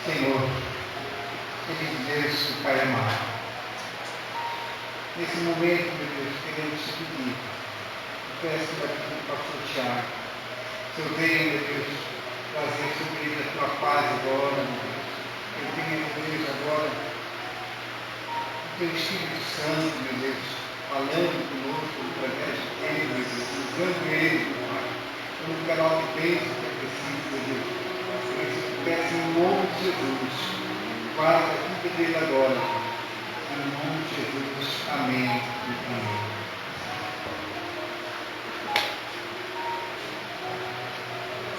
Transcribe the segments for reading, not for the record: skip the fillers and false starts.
Senhor, querido Deus, o Pai amado, nesse momento, meu Deus, queremos te pedir, peço para que o pastor Tiago, se eu venho, meu Deus, trazer sobre ele a tua paz agora, meu Deus, eu tenho, meu Deus, agora o teu Espírito Santo, meu Deus, falando conosco através dele, meu Deus, usando ele, meu Pai, como canal de bênção que é preciso, meu Deus. Por isso eu peço em nome de Jesus, guarda a vida dele agora, em nome de Jesus, amém e amém.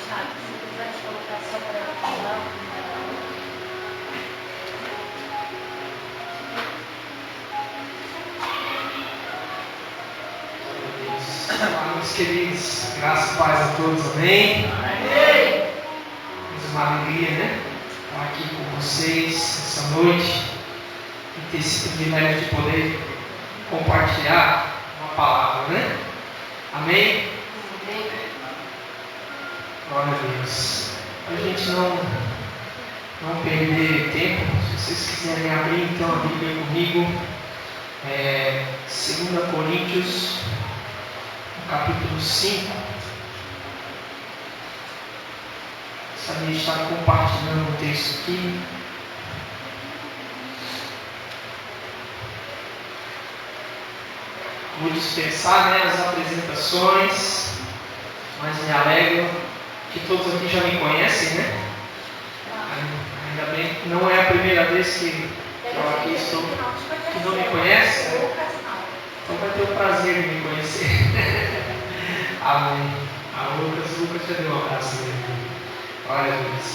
Tiago, se quiser te colocar só para falar, Meus queridos, graças e paz a todos, amém? Amém! É uma alegria, né? Estar aqui com vocês essa noite e ter esse privilégio de poder compartilhar uma palavra, né? Amém? Glória a Deus. Para a gente não perder tempo, se vocês quiserem abrir então a Bíblia comigo, 2 Coríntios, capítulo 5. A gente está compartilhando o texto aqui. Vou dispensar, as apresentações, mas me alegro que todos aqui já me conhecem, né? Ainda bem que não é a primeira vez que eu aqui estou, que não me conhece. Então vai ter o prazer de me conhecer. Amém. Lucas já deu um abraço nele. Glória a Deus.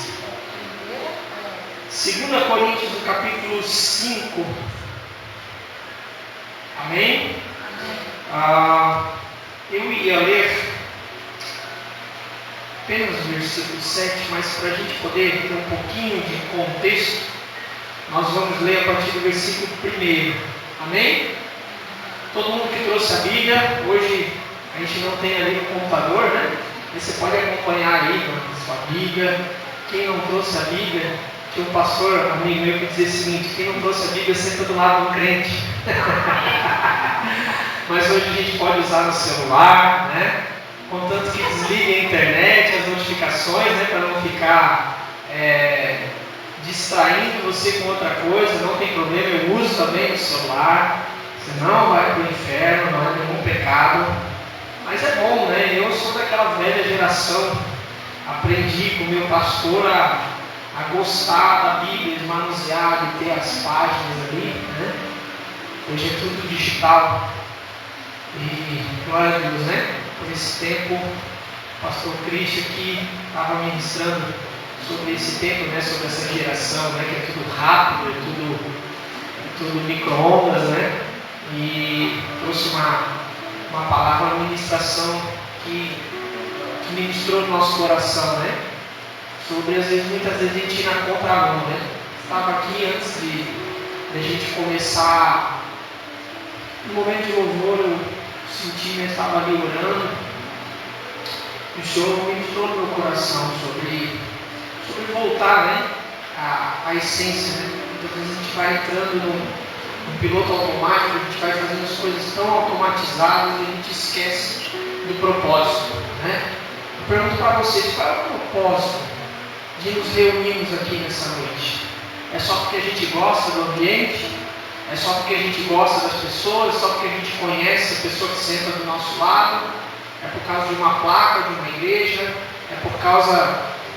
2 Coríntios, no capítulo 5. Amém? Eu ia ler apenas o versículo 7, mas para a gente poder ter um pouquinho de contexto, nós vamos ler a partir do versículo 1. Amém? Todo mundo que trouxe a Bíblia, hoje a gente não tem ali no computador, né? Você pode acompanhar aí na sua Bíblia. Quem não trouxe a Bíblia, tinha um pastor, amigo meu, que dizia o seguinte: quem não trouxe a Bíblia senta do lado do crente. Mas hoje a gente pode usar no celular, né? Contanto que desligue a internet, as notificações, né? Para não ficar distraindo você com outra coisa, não tem problema, eu uso também o celular. Você não vai para o inferno, não é nenhum pecado. Mas é bom, né? Eu sou daquela velha geração, aprendi com o meu pastor a gostar da Bíblia, de manusear, de ter as páginas ali, né? Hoje é tudo digital. E glória a Deus, né? Por esse tempo, o pastor Cristian aqui estava ministrando sobre esse tempo, né? Sobre essa geração, né? Que é tudo rápido, é tudo micro-ondas, né? E trouxe uma palavra, uma ministração que ministrou no nosso coração, né? Sobre, muitas vezes a gente ir na contramão, né? Estava aqui antes de a gente começar, no momento de louvor, eu senti, eu estava ali orando, e o Senhor ministrou no meu coração sobre voltar, né? A essência, né? Muitas vezes a gente vai entrando no piloto automático, a gente vai fazendo as coisas tão automatizadas e a gente esquece do propósito, né? Eu pergunto para vocês, qual é o propósito de nos reunirmos aqui nessa noite? É só porque a gente gosta do ambiente? É só porque a gente gosta das pessoas? É só porque a gente conhece a pessoa que senta do nosso lado? É por causa de uma placa, de uma igreja? É por causa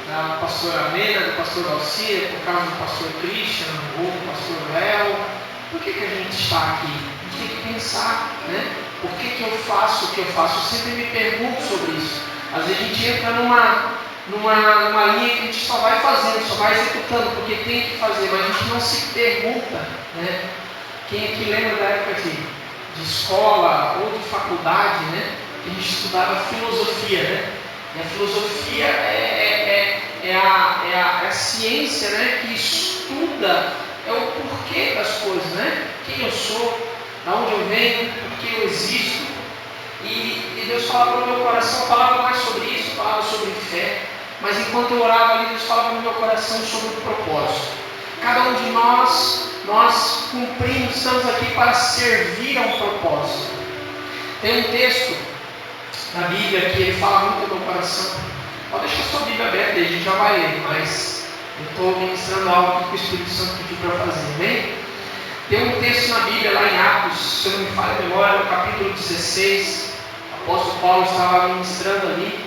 da pastora Mena, do pastor Alcia? É por causa do pastor Christian ou do pastor Léo? Por que a gente está aqui? A gente tem que pensar, né? Por que eu faço o que eu faço? Eu sempre me pergunto sobre isso. Às vezes a gente entra numa linha que a gente só vai fazendo, só vai executando, porque tem que fazer, mas a gente não se pergunta, né? Quem aqui lembra da época de escola ou de faculdade, né? Que a gente estudava filosofia, né? E a filosofia é a ciência, né? Que estuda o porquê das coisas, né? Quem eu sou, de onde eu venho, por que eu existo. E Deus falava no meu coração, falava mais sobre isso, falava sobre fé. Mas enquanto eu orava ali, Deus falava no meu coração sobre o propósito. onde nós cumprimos, estamos aqui para servir a um propósito. Tem um texto na Bíblia que ele fala muito no meu coração. Pode deixar sua Bíblia aberta aí, a gente já vai ler, mas eu estou ministrando algo que o Espírito Santo pediu para fazer, amém? Tem um texto na Bíblia, lá em Atos, se eu não me falha a memória, no capítulo 16, o apóstolo Paulo estava ministrando ali,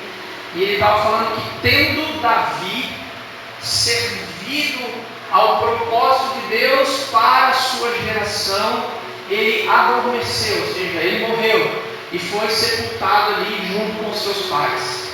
e ele estava falando que, tendo Davi servido ao propósito de Deus para a sua geração, ele adormeceu, ou seja, ele morreu e foi sepultado ali junto com seus pais.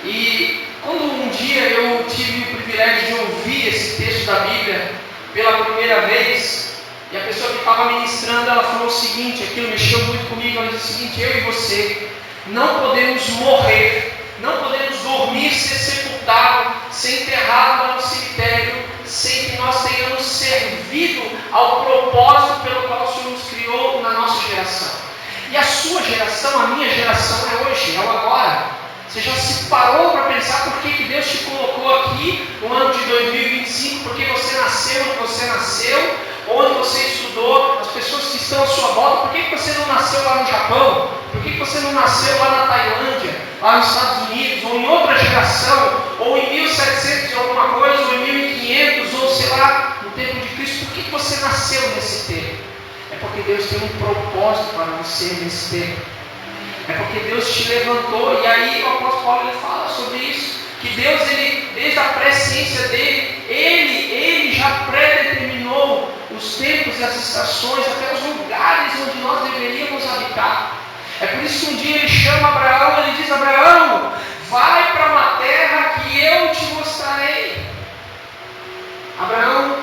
E quando um dia eu tive o privilégio de ouvir esse texto da Bíblia pela primeira vez, e a pessoa que estava ministrando, ela falou o seguinte, aquilo mexeu muito comigo, ela disse o seguinte: eu e você não podemos morrer, não podemos dormir, ser sepultado, ser enterrado lá no cemitério, sem que nós tenhamos servido ao propósito pelo qual o Senhor nos criou na nossa geração. E a sua geração, a minha geração é hoje, é o agora. Você já se parou para pensar por que Deus te colocou aqui no ano de 2025? Porque você nasceu onde você nasceu, onde você estudou, as pessoas que estão à sua volta. Por que você não nasceu lá no Japão? Por que você não nasceu lá na Tailândia, lá nos Estados Unidos, ou em outra geração, ou em 1700 e alguma coisa, ou em 1500, ou sei lá, no tempo de Cristo? Por que você nasceu nesse tempo? É porque Deus tem um propósito para você nesse tempo. É porque Deus te levantou. E aí o apóstolo Paulo ele fala sobre isso, que Deus, ele, desde a presciência dele, ele já predeterminou os tempos e as estações, até os lugares onde nós deveríamos habitar. É por isso que um dia ele chama Abraão, ele diz: Abraão, vai para uma terra que eu te mostrarei. Abraão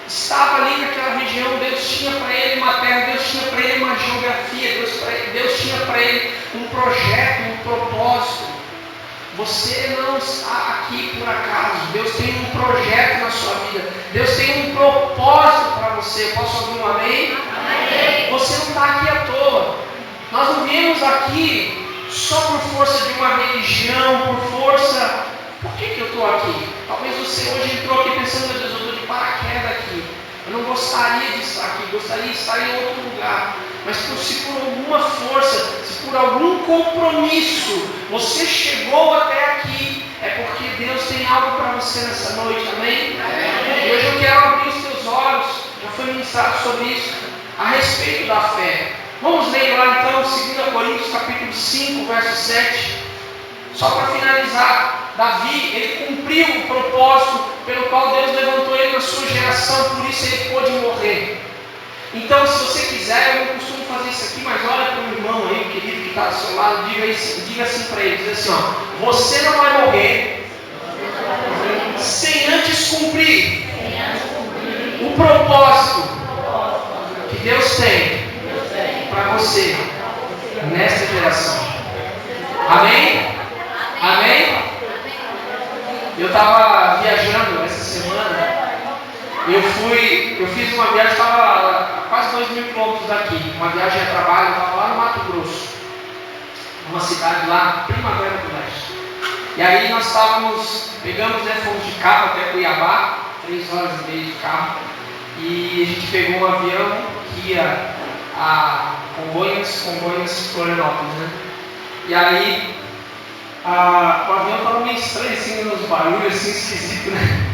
estava ali naquela região, Deus tinha para ele uma terra, Deus tinha para ele uma geografia, Deus tinha para ele um projeto, um propósito. Você não está aqui por acaso. Deus tem um projeto na sua vida, Deus tem um propósito para você. Posso ouvir um amém? Amém. Você não está aqui à toa. Nós não viemos aqui só por força de uma religião, por força... Por que eu estou aqui? Talvez você hoje entrou aqui pensando: meu Deus, eu estou de paraquedas aqui. Eu não gostaria de estar aqui, gostaria de estar em outro lugar. Mas se por alguma força, se por algum compromisso você chegou até aqui, é porque Deus tem algo para você nessa noite, amém? E hoje eu quero abrir os teus olhos, já foi ministrado sobre isso, a respeito da fé. Vamos ler lá então 2 Coríntios capítulo 5, verso 7. Só para finalizar, Davi, ele cumpriu o propósito pelo qual Deus levantou ele na sua geração, por isso ele pôde morrer. Então, se você quiser, eu não costumo fazer isso aqui, mas olha para o irmão aí, o querido que está do seu lado, diga assim para ele, diz assim: ó, você não vai morrer sem antes cumprir o propósito que Deus tem para você nesta geração. Amém? Amém? Eu estava viajando essa semana. Eu fiz uma viagem, estava a quase 2.000 quilômetros daqui. Uma viagem a trabalho, eu estava lá no Mato Grosso, uma cidade lá, Primavera do Leste. E aí nós pegamos, fomos de carro até Cuiabá, 3 horas e meia de carro. E a gente pegou um avião que ia a Congonhas, Florianópolis, né? E aí o avião estava meio estranho, assim, nos barulhos, assim, esquisito, né?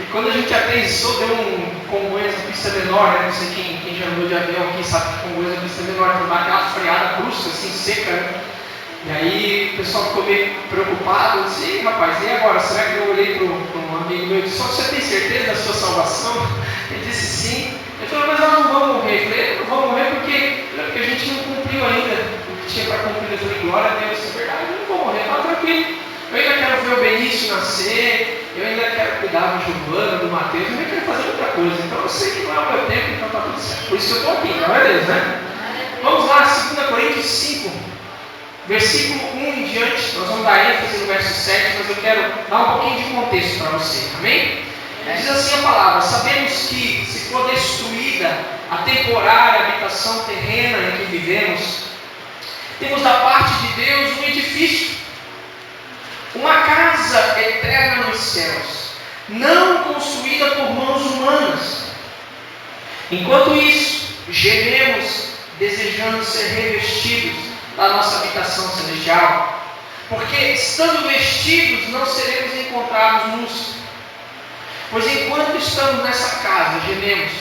E quando a gente aterrissou, deu um Congonhas, a pista menor, né? Não sei quem já andou de avião aqui sabe que Congonhas, a pista menor, então dá aquela freada brusca, assim, seca, né? E aí o pessoal ficou meio preocupado, eu disse: ei, rapaz, e agora? Será que eu olhei para um amigo meu e disse: só você tem certeza da sua salvação? Ele disse sim. Ele falou: mas nós não vamos morrer. Eu falei: não vamos morrer porque a gente não cumpriu ainda o que tinha para cumprir. Eu falei: glória a Deus, isso é verdade, eu não vou morrer, tá tranquilo. Eu ainda quero ver o Benício nascer, eu ainda quero cuidar da Giovana, do Mateus, eu ainda quero fazer outra coisa. Então eu sei que não é o meu tempo, então tá tudo certo. Por isso que eu estou aqui, não é Deus, né? Vamos lá, 2 Coríntios 5, versículo 1 em diante. Nós vamos dar ênfase no verso 7, mas eu quero dar um pouquinho de contexto para você, amém? Diz assim a palavra: sabemos que, se for destruída a temporária habitação terrena em que vivemos, temos da parte de Deus um edifício, uma casa eterna nos céus, não construída por mãos humanas. Enquanto isso, gememos, desejando ser revestidos da nossa habitação celestial, porque estando vestidos não seremos encontrados nus. Pois enquanto estamos nessa casa, gememos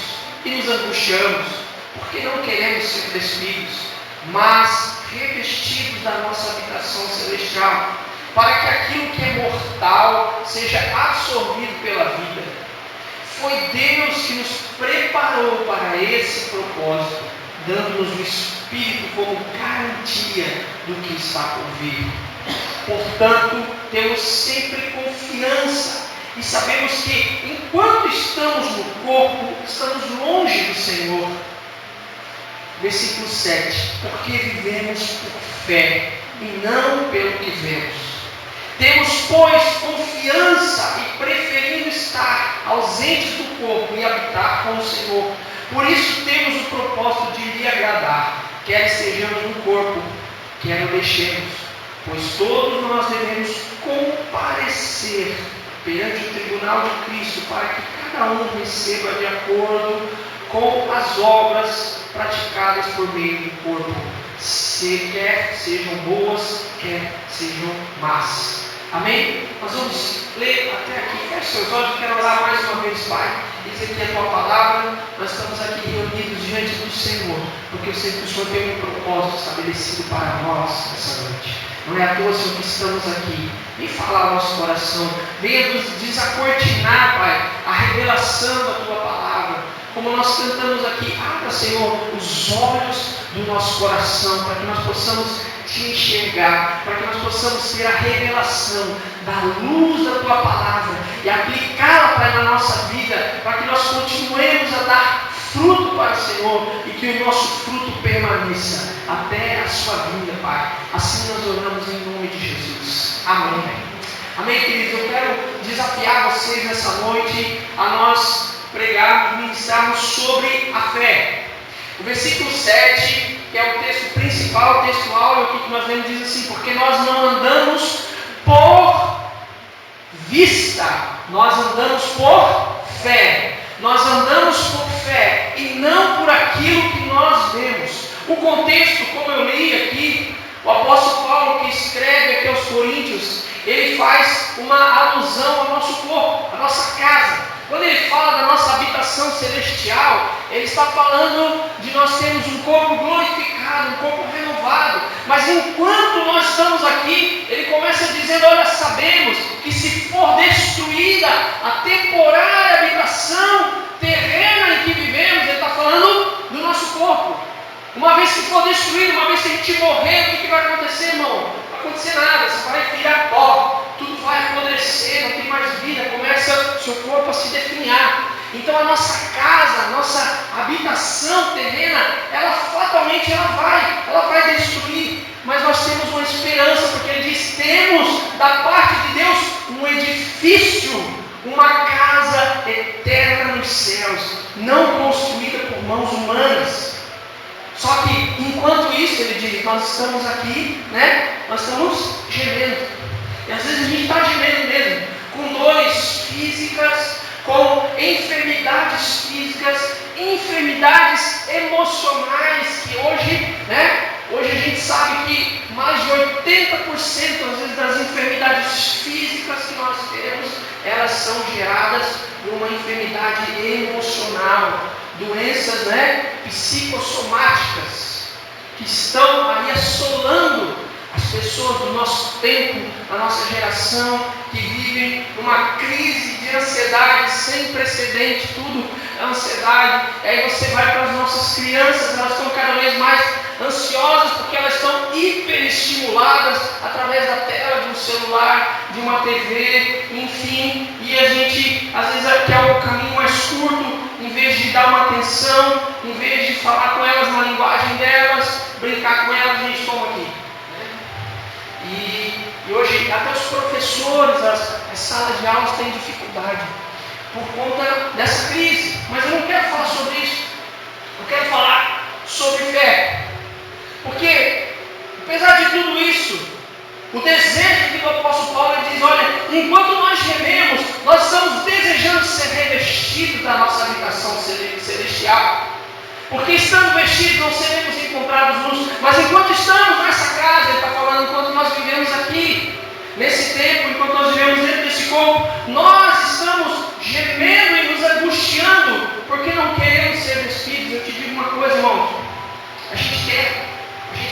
e nos angustiamos, porque não queremos ser despidos, mas revestidos da nossa habitação celestial, para que aquilo que é mortal seja absorvido pela vida. Foi Deus que nos preparou para esse propósito, dando-nos o Espírito como garantia do que está por vir. Portanto, temos sempre confiança e sabemos que, enquanto estamos no corpo, estamos longe do Senhor. Versículo 7. Porque vivemos por fé e não pelo que vemos. Temos, pois, confiança e preferindo estar ausentes do corpo e habitar com o Senhor. Por isso temos o propósito de lhe agradar, quer estejamos no corpo, quer o deixemos. Pois todos nós devemos comparecer perante o tribunal de Cristo, para que cada um receba de acordo com as obras praticadas por meio do corpo, quer sejam boas, quer sejam más. Amém? Nós vamos ler até aqui. Feche seus olhos, quero orar mais uma vez, Pai. Diz aqui a Tua palavra. Nós estamos aqui reunidos diante do Senhor, porque eu sei que o Senhor tem um propósito estabelecido para nós nessa noite. Não é à toa, Senhor, que estamos aqui. Vem falar ao nosso coração. Venha nos desacortinar, Pai, a revelação da Tua palavra. Como nós cantamos aqui, abra, Senhor, os olhos do nosso coração, para que nós possamos Te enxergar, para que nós possamos ter a revelação da luz da Tua palavra e aplicá-la, Pai, na nossa vida, para que nós continuemos a dar fruto para o Senhor e que o nosso fruto permaneça até a Sua vinda, Pai. Assim nós oramos em nome de Jesus. Amém. Amém, queridos. Eu quero desafiar vocês nessa noite a nós pregarmos, ministrarmos sobre a fé. O versículo 7, que é o texto principal, o texto áureo que nós lemos, diz assim: porque nós não andamos por vista, nós andamos por fé. Nós andamos por fé e não por aquilo que nós vemos. O contexto, como eu li aqui, o apóstolo Paulo, que escreve aqui aos Coríntios, ele faz uma alusão ao nosso corpo, à nossa casa. Quando ele fala da nossa habitação celestial, ele está falando de nós termos um corpo glorificado, um corpo renovado. Mas enquanto nós estamos aqui, ele começa dizendo: olha, sabemos que se for destruída a temporária habitação terrena em que vivemos, ele está falando do nosso corpo. Uma vez que for destruído, uma vez que a gente morrer, o que vai acontecer, irmão? Não vai acontecer nada, você vai virar pó, tudo vai apodrecer, não tem mais vida, começa o seu corpo a se definhar. Então a nossa casa, a nossa habitação terrena, ela fatalmente vai destruir. Mas nós temos uma esperança, porque ele diz: temos da parte de Deus um edifício, uma casa eterna nos céus, não construída por mãos humanas. Só que, enquanto isso, ele diz, nós estamos aqui, nós estamos gemendo. E às vezes a gente está gemendo mesmo, com dores físicas, com enfermidades físicas, enfermidades emocionais, que hoje a gente sabe que mais de 80% às vezes das enfermidades físicas que nós temos, elas são geradas por uma enfermidade emocional. Doenças psicossomáticas que estão aí assolando as pessoas do nosso tempo, da nossa geração, que vivem uma crise de ansiedade sem precedente. Tudo é ansiedade. E aí você vai para as nossas crianças, elas estão cada vez mais ansiosas porque elas estão hiperestimuladas através da tela de um celular, de uma TV, enfim. E a gente às vezes quer o caminho mais curto, em vez de dar uma atenção, em vez de falar com elas na linguagem delas, brincar com elas, a gente toma aqui. E hoje até os professores, as salas de aulas têm dificuldade por conta dessa crise. Mas eu não quero falar sobre isso. Eu quero falar sobre fé. Porque, apesar de tudo isso, o desejo que o apóstolo Paulo diz: olha, enquanto nós gememos, nós estamos desejando ser revestidos da nossa habitação celestial. Porque estando vestidos não seremos encontrados nus. Mas enquanto estamos nessa casa, ele está falando, enquanto nós vivemos aqui, nesse tempo, enquanto nós vivemos dentro desse corpo, nós estamos gemendo e nos angustiando, porque não queremos ser despidos. Eu te digo uma coisa, irmãos, a gente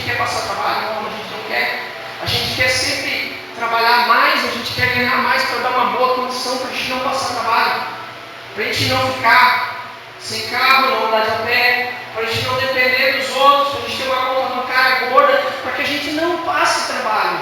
quer passar trabalho, não, a gente não quer. A gente quer sempre trabalhar mais, a gente quer ganhar mais para dar uma boa condição, para a gente não passar trabalho, para a gente não ficar sem carro, não andar de a pé, para a gente não depender dos outros, para a gente ter uma conta bancária gorda, para que a gente não passe trabalho.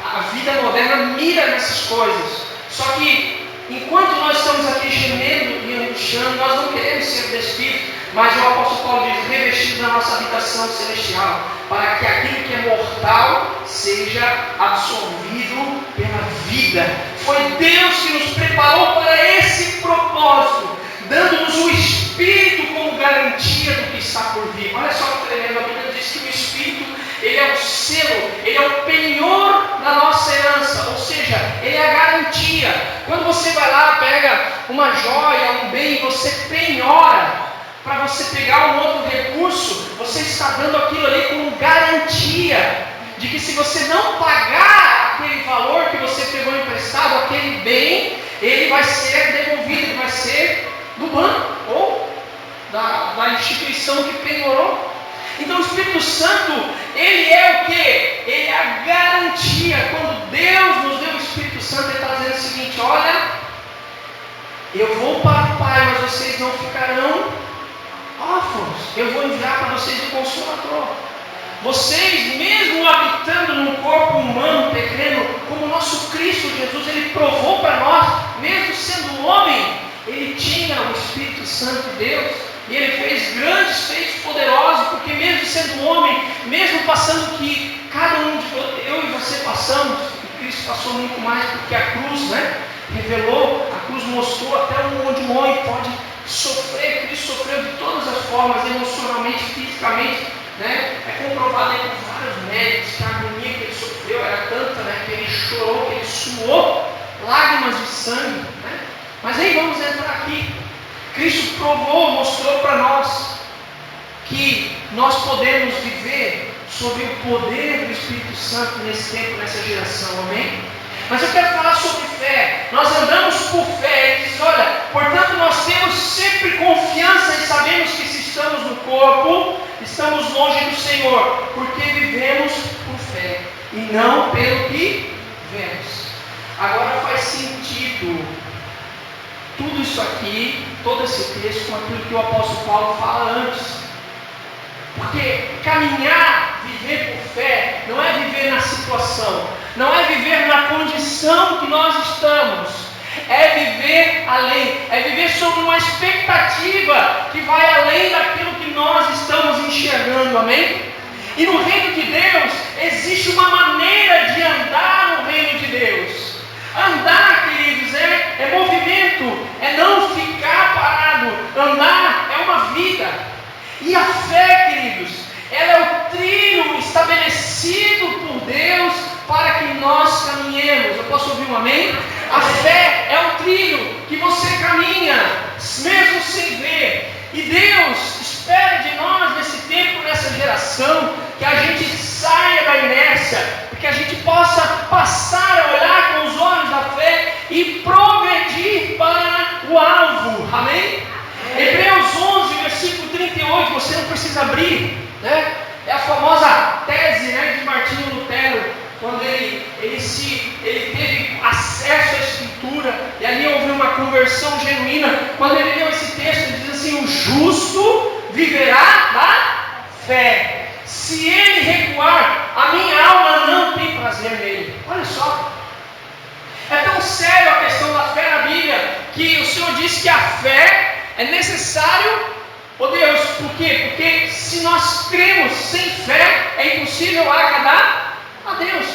A vida moderna mira nessas coisas. Só que enquanto nós estamos aqui gemendo e angustiando, nós não queremos ser despidos. Mas o apóstolo Paulo diz, revestidos da nossa habitação celestial, para que aquilo que é mortal seja absorvido pela vida. Foi Deus que nos preparou para esse propósito, dando-nos o Espírito como garantia do que está por vir. Olha só que tremendo, a Bíblia diz que o Espírito, ele é o selo, ele é o penhor da nossa herança, ou seja, ele é a garantia. Quando você vai lá, pega uma joia, um bem, você penhora, para você pegar um outro recurso, você está dando aquilo ali como garantia de que se você não pagar aquele valor que você pegou emprestado, aquele bem, ele vai ser devolvido, ele vai ser do banco ou da instituição que penhorou. Então o Espírito Santo, ele é o quê? Ele é a garantia. Quando Deus nos deu o Espírito Santo, ele está dizendo o seguinte: olha, eu vou para o Pai, mas vocês não ficarão órfãos, eu vou enviar para vocês o Consolador. Vocês, mesmo habitando num corpo humano, terreno, como o nosso Cristo Jesus, ele provou para nós, mesmo sendo homem, ele tinha o Espírito Santo de Deus, e ele fez grandes feitos poderosos, porque mesmo sendo homem, mesmo passando o que cada um de eu e você passamos, e Cristo passou muito mais, porque a cruz, revelou, a cruz mostrou até onde um homem pode sofrer. Cristo sofreu de todas as formas, emocionalmente, fisicamente, é comprovado aí por vários médicos que a agonia que ele sofreu era tanta, que ele chorou, que ele suou lágrimas de sangue, Mas aí vamos entrar aqui. Cristo provou, mostrou para nós que nós podemos viver sob o poder do Espírito Santo nesse tempo, nessa geração, amém? Mas eu quero falar sobre fé. Nós andamos por fé. Ele diz, olha, portanto nós temos sempre confiança e sabemos que se estamos no corpo, estamos longe do Senhor, porque vivemos por fé e não pelo que vemos. Agora faz sentido tudo isso aqui, todo esse texto, com aquilo que o apóstolo Paulo fala antes. Porque caminhar, viver por fé, não é viver na situação, não é viver na condição que nós estamos, é viver além, é viver sob uma expectativa que vai além daquilo que nós estamos enxergando, amém? E no reino de Deus, existe uma maneira de andar no reino de Deus. Andar, queridos, é movimento, é não ficar parado. Andar é uma vida. E a fé, queridos, ela é o trilho estabelecido por Deus para que nós caminhemos. Eu posso ouvir um amém? A fé é um trilho que você caminha, mesmo sem ver. E Deus espera de nós, nesse tempo, nessa geração, que a gente saia da inércia, que a gente possa passar a olhar com os olhos da fé e progredir para o alvo, amém? Hebreus 11, versículo 38, você não precisa abrir, é a famosa tese de Martinho Lutero, quando ele teve acesso à Escritura, e ali houve uma conversão genuína. Quando ele leu esse texto, ele diz assim: o justo viverá da fé. Se ele recuar, a minha alma não tem prazer nele. Olha só, é tão sério a questão da fé na Bíblia, que o Senhor disse que a fé é necessário. Deus, por quê? Porque se nós cremos sem fé, é impossível agradar a Deus.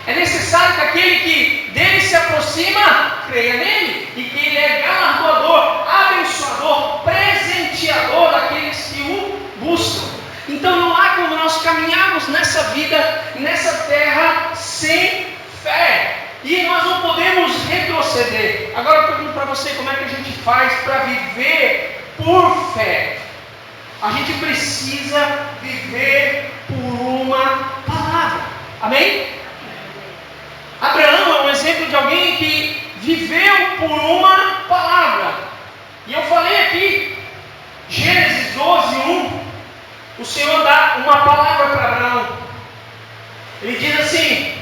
É necessário que aquele que dele se aproxima, creia nele, e que ele é galardoador, abençoador, presenteador daqueles que o buscam. Então não há como nós caminharmos nessa vida, nessa terra, sem fé. E nós não podemos retroceder. Agora eu pergunto para você, como é que a gente faz para viver por fé. A gente precisa viver por uma palavra. Amém? Abraão é um exemplo de alguém que viveu por uma palavra. E eu falei aqui, Gênesis 12:1, o Senhor dá uma palavra para Abraão. Ele diz assim: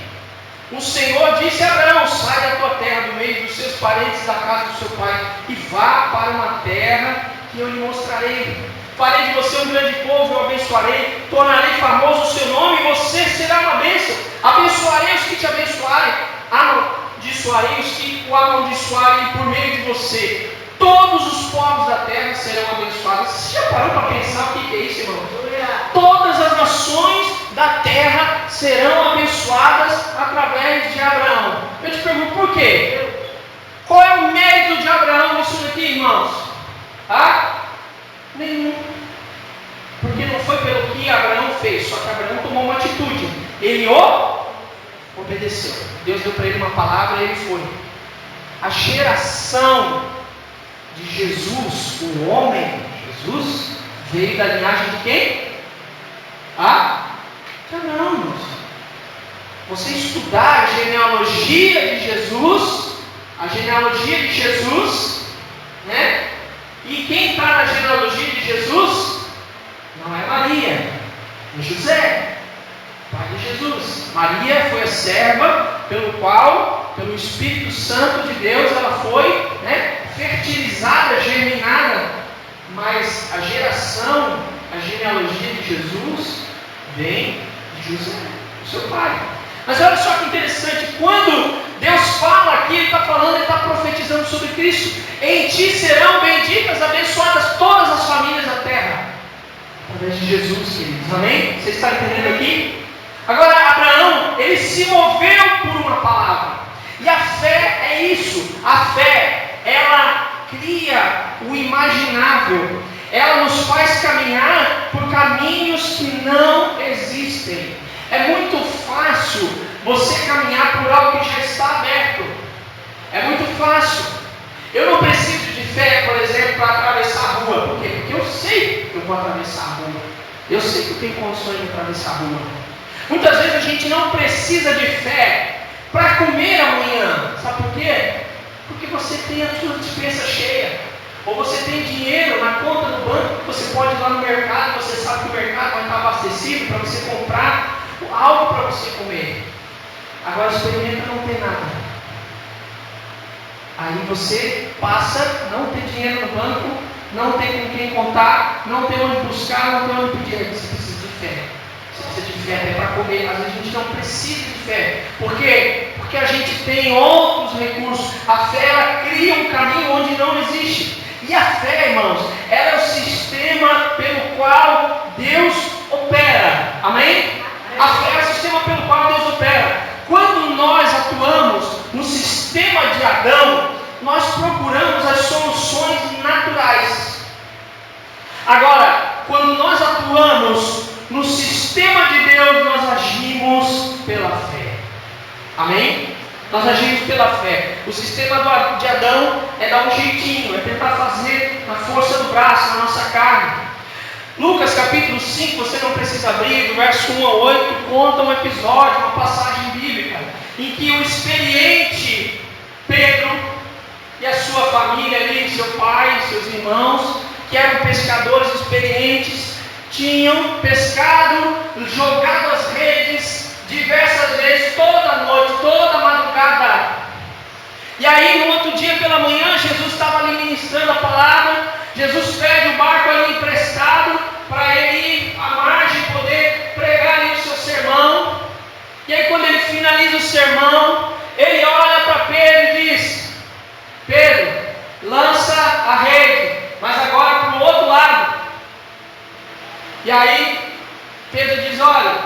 o Senhor disse a Abraão: sai da tua terra, do meio dos seus parentes, da casa do seu pai, e vá para uma terra que eu lhe mostrarei. Farei de você um grande povo, eu abençoarei, tornarei famoso o seu nome, e você será uma bênção. Abençoarei os que te abençoarem, amaldiçoarei os que o amaldiçoarem, e por meio de você todos os povos da terra serão abençoados. Você já parou para pensar o que é isso, irmão? Todas as nações da terra serão abençoadas através de Abraão. Eu te pergunto, por quê? Qual é o mérito de Abraão nisso daqui, irmãos? Nenhum. Porque não foi pelo que Abraão fez, só que Abraão tomou uma atitude. Ele obedeceu. Deus deu para ele uma palavra e ele foi. A geração de Jesus, o homem Jesus, veio da linhagem de quem? De Abraão. Você estudar a genealogia de Jesus, né? E quem está na genealogia de Jesus não é Maria, é José, pai de Jesus. Maria foi a serva pelo Espírito Santo de Deus, ela foi, fertilizada, germinada. Mas a genealogia de Jesus vem de José, do seu pai. Mas olha só que interessante, quando Deus fala aqui, Ele está falando, Ele está profetizando sobre Cristo. Em ti serão benditas, abençoadas todas as famílias da terra, através de Jesus, queridos. Amém? Vocês estão entendendo aqui? Agora, Abraão, ele se moveu por uma palavra. E a fé é isso. A fé, ela cria o imaginável. Ela nos faz caminhar por caminhos que não existem. É muito fácil você caminhar por algo que já está aberto. É muito fácil. Eu não preciso de fé, por exemplo, para atravessar a rua. Por quê? Porque eu sei que eu vou atravessar a rua. Eu sei que eu tenho condições de atravessar a rua. Muitas vezes a gente não precisa de fé para comer amanhã. Sabe por quê? Porque você tem a sua despensa cheia. Ou você tem dinheiro na conta do banco, você pode ir lá no mercado, você sabe que o mercado vai estar abastecido para você comprar algo para você comer. Agora experimenta não ter nada. Aí você passa, não tem dinheiro no banco, não tem com quem contar, não tem onde buscar, não tem onde pedir. Você precisa de fé. Você precisa de fé até para comer. Às vezes a gente não precisa de fé. Por quê? Porque a gente tem outros recursos. A fé, ela cria um caminho onde não existe. E a fé, irmãos, ela é o sistema pelo qual Deus opera. Amém? A fé é o sistema pelo qual Deus opera. Quando nós atuamos no sistema de Adão, nós procuramos as soluções naturais. Agora, quando nós atuamos no sistema de Deus, nós agimos pela fé. Amém? Nós agimos pela fé. O sistema de Adão é dar um jeitinho, é tentar fazer na força do braço, na nossa carne. Lucas capítulo 5, você não precisa abrir, do verso 1 a 8, conta um episódio, uma passagem bíblica, em que o experiente Pedro e a sua família ali, seu pai, seus irmãos, que eram pescadores experientes, tinham pescado, jogado as redes diversas vezes, toda noite, toda madrugada. E aí no outro dia pela manhã, Jesus estava ali ministrando a palavra. Jesus pede o barco ali emprestado para ele ir à margem e poder pregar ali o seu sermão. E aí quando ele finaliza o sermão, ele olha para Pedro e diz: Pedro, lança a rede, mas agora para o outro lado. E aí Pedro diz: olha,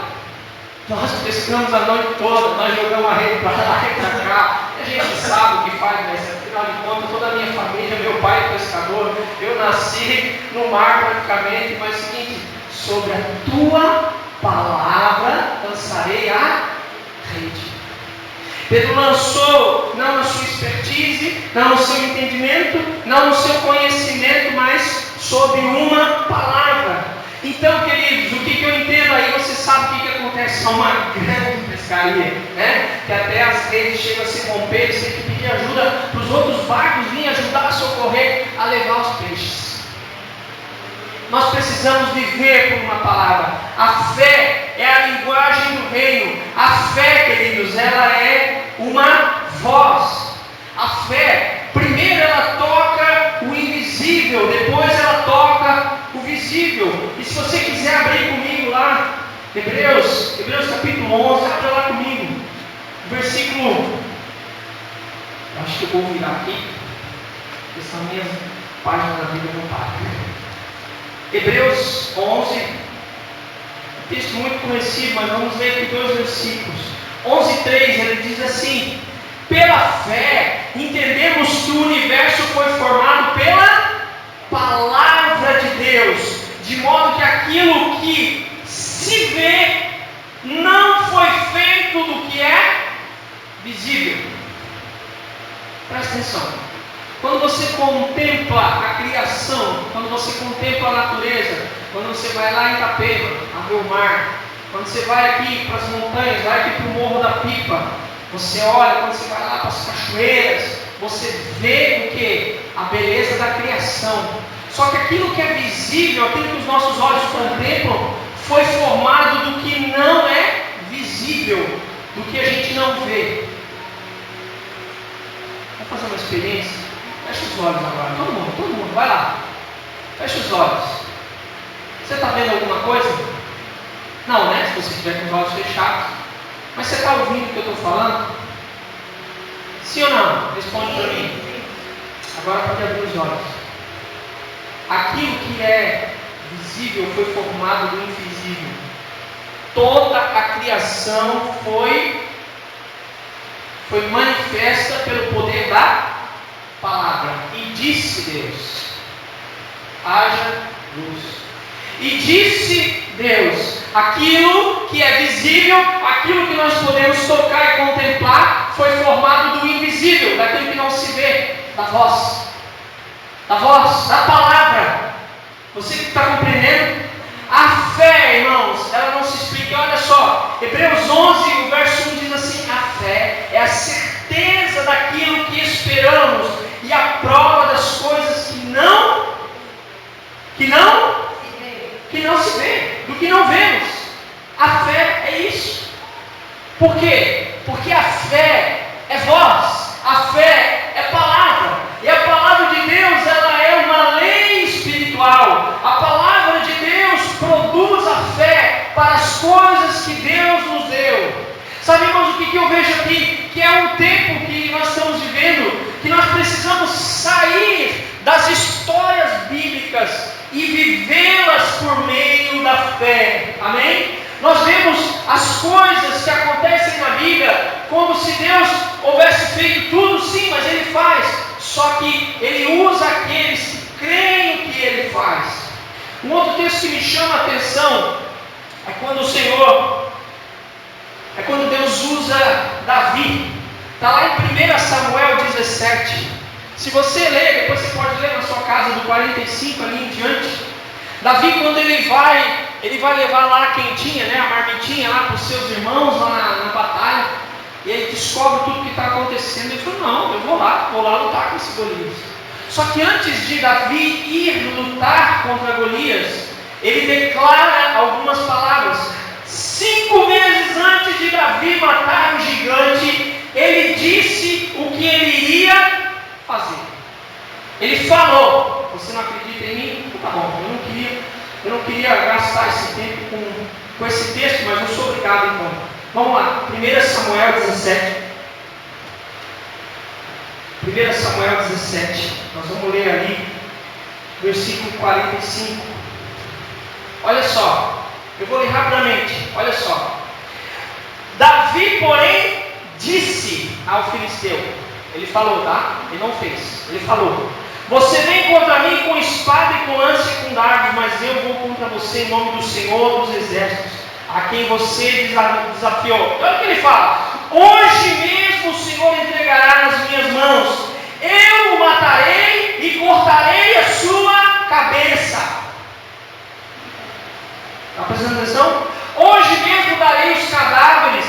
nós pescamos a noite toda, nós jogamos a rede para lá e para cá. A gente sabe o que faz, mas afinal de contas, toda a minha família, meu pai é pescador, eu nasci no mar praticamente, mas é o seguinte: sobre a tua palavra lançarei a rede. Pedro lançou, não na sua expertise, não no seu entendimento, não no seu conhecimento, mas sobre uma palavra. Então, queridos, o que eu entendo aí, você sabe o que acontece? É uma grande pescaria, né? Que até as redes chegam a se romper, você tem que pedir ajuda para os outros barcos virem ajudar a socorrer, a levar os peixes. Nós precisamos viver por uma palavra. A fé é a linguagem do reino. A fé, queridos, ela é uma voz. A fé, primeiro ela toca o invisível, depois ela toca o visível. E se você quiser abrir comigo lá, Hebreus capítulo 11, abre lá comigo, versículo, acho que eu vou virar aqui, porque essa minha página da Bíblia não para. Hebreus 11, texto muito conhecido, mas vamos ler aqui 2 versículos. 11:3, ele diz assim: pela fé entendemos que o universo foi formado pela palavra de Deus, de modo que aquilo que se vê não foi feito do que é visível. Presta atenção. Quando você contempla a criação, quando você contempla a natureza, quando você vai lá em Itapema, a ver o mar, quando você vai aqui para as montanhas, vai aqui para o Morro da Pipa, você olha, quando você vai lá para as cachoeiras, você vê o que? A beleza da criação. Só que aquilo que é visível, aquilo que os nossos olhos contemplam, foi formado do que não é visível, do que a gente não vê. Vamos fazer uma experiência? Fecha os olhos agora, todo mundo, vai lá. Fecha os olhos. Você está vendo alguma coisa? Não, né? Se você estiver com os olhos fechados. Mas você está ouvindo o que eu estou falando? Sim ou não? Responde para mim. Agora pode abrir os olhos. Aquilo que é visível foi formado do invisível. Toda a criação foi manifesta pelo poder da palavra. E disse Deus: haja luz. E disse Deus: aquilo que é visível, aquilo que nós podemos tocar e contemplar, foi formado do invisível, daquilo que não se vê, da voz, da palavra. Você que está compreendendo? A fé, irmãos, ela não se explica. Olha só, Hebreus 11, o verso 1 diz assim: a fé é a certeza daquilo que esperamos e a prova das coisas que não se vê, do que não vemos. A fé é isso. Por quê? Porque a fé é voz, a fé é palavra, e a palavra de Deus, ela é uma lei espiritual. A palavra de Deus produz a fé para as coisas que Deus nos deu. Sabe, irmãos, o que eu vejo aqui? Que é um tempo que nós estamos vivendo, que nós precisamos sair das histórias bíblicas e vivê-las por meio da fé. Amém? Nós vemos as coisas que acontecem na Bíblia como se Deus houvesse feito tudo, sim, mas Ele faz. Só que Ele usa aqueles que creem no que Ele faz. Um outro texto que me chama a atenção é quando Deus usa Davi. Está lá em 1 Samuel 17. Se você ler, depois você pode ler na sua casa do 45 ali em diante. Davi, quando ele vai levar lá a quentinha, né, a marmitinha lá para os seus irmãos lá na batalha. E ele descobre tudo o que está acontecendo. Ele falou: não, eu vou lá lutar com esse Golias. Só que antes de Davi ir lutar contra Golias, ele declara algumas palavras. 5 meses antes de Davi matar o gigante, ele disse o que ele iria fazer. Ele falou: você não acredita em mim? Tá bom, eu não queria gastar esse tempo com esse texto, mas eu sou obrigado então. Vamos lá, 1 Samuel 17. 1 Samuel 17, nós vamos ler ali, versículo 45. Olha só, eu vou ler rapidamente, olha só. Davi, porém, disse ao filisteu, ele falou, tá? Ele não fez, ele falou: você vem contra mim com espada e com lança e com dardos, mas eu vou contra você em nome do Senhor dos Exércitos, a quem você desafiou. Olha o que ele fala: hoje mesmo o Senhor entregará nas minhas mãos, eu o matarei e cortarei a sua cabeça. prestando atenção? Hoje mesmo darei os cadáveres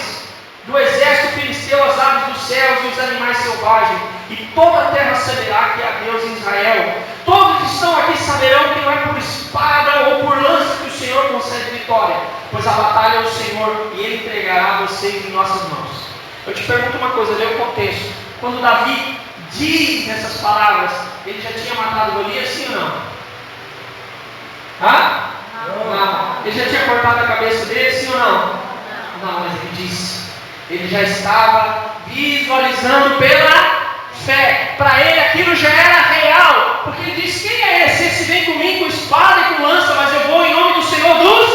do exército filisteu, as aves dos céus e os animais selvagens, e toda a terra saberá que há Deus em Israel. Todos que estão aqui saberão que não é por espada ou por lança que o Senhor concede vitória, pois a batalha é o Senhor e Ele entregará vocês em nossas mãos. Eu te pergunto uma coisa, lê o contexto. Quando Davi diz essas palavras, ele já tinha matado Golias, sim ou não? Não. Ele já tinha cortado a cabeça dele, sim ou não? Não, mas ele disse. Ele já estava visualizando pela fé. Para ele aquilo já era real. Porque ele disse: quem é esse? Esse vem comigo com espada e com lança, mas eu vou em nome do Senhor dos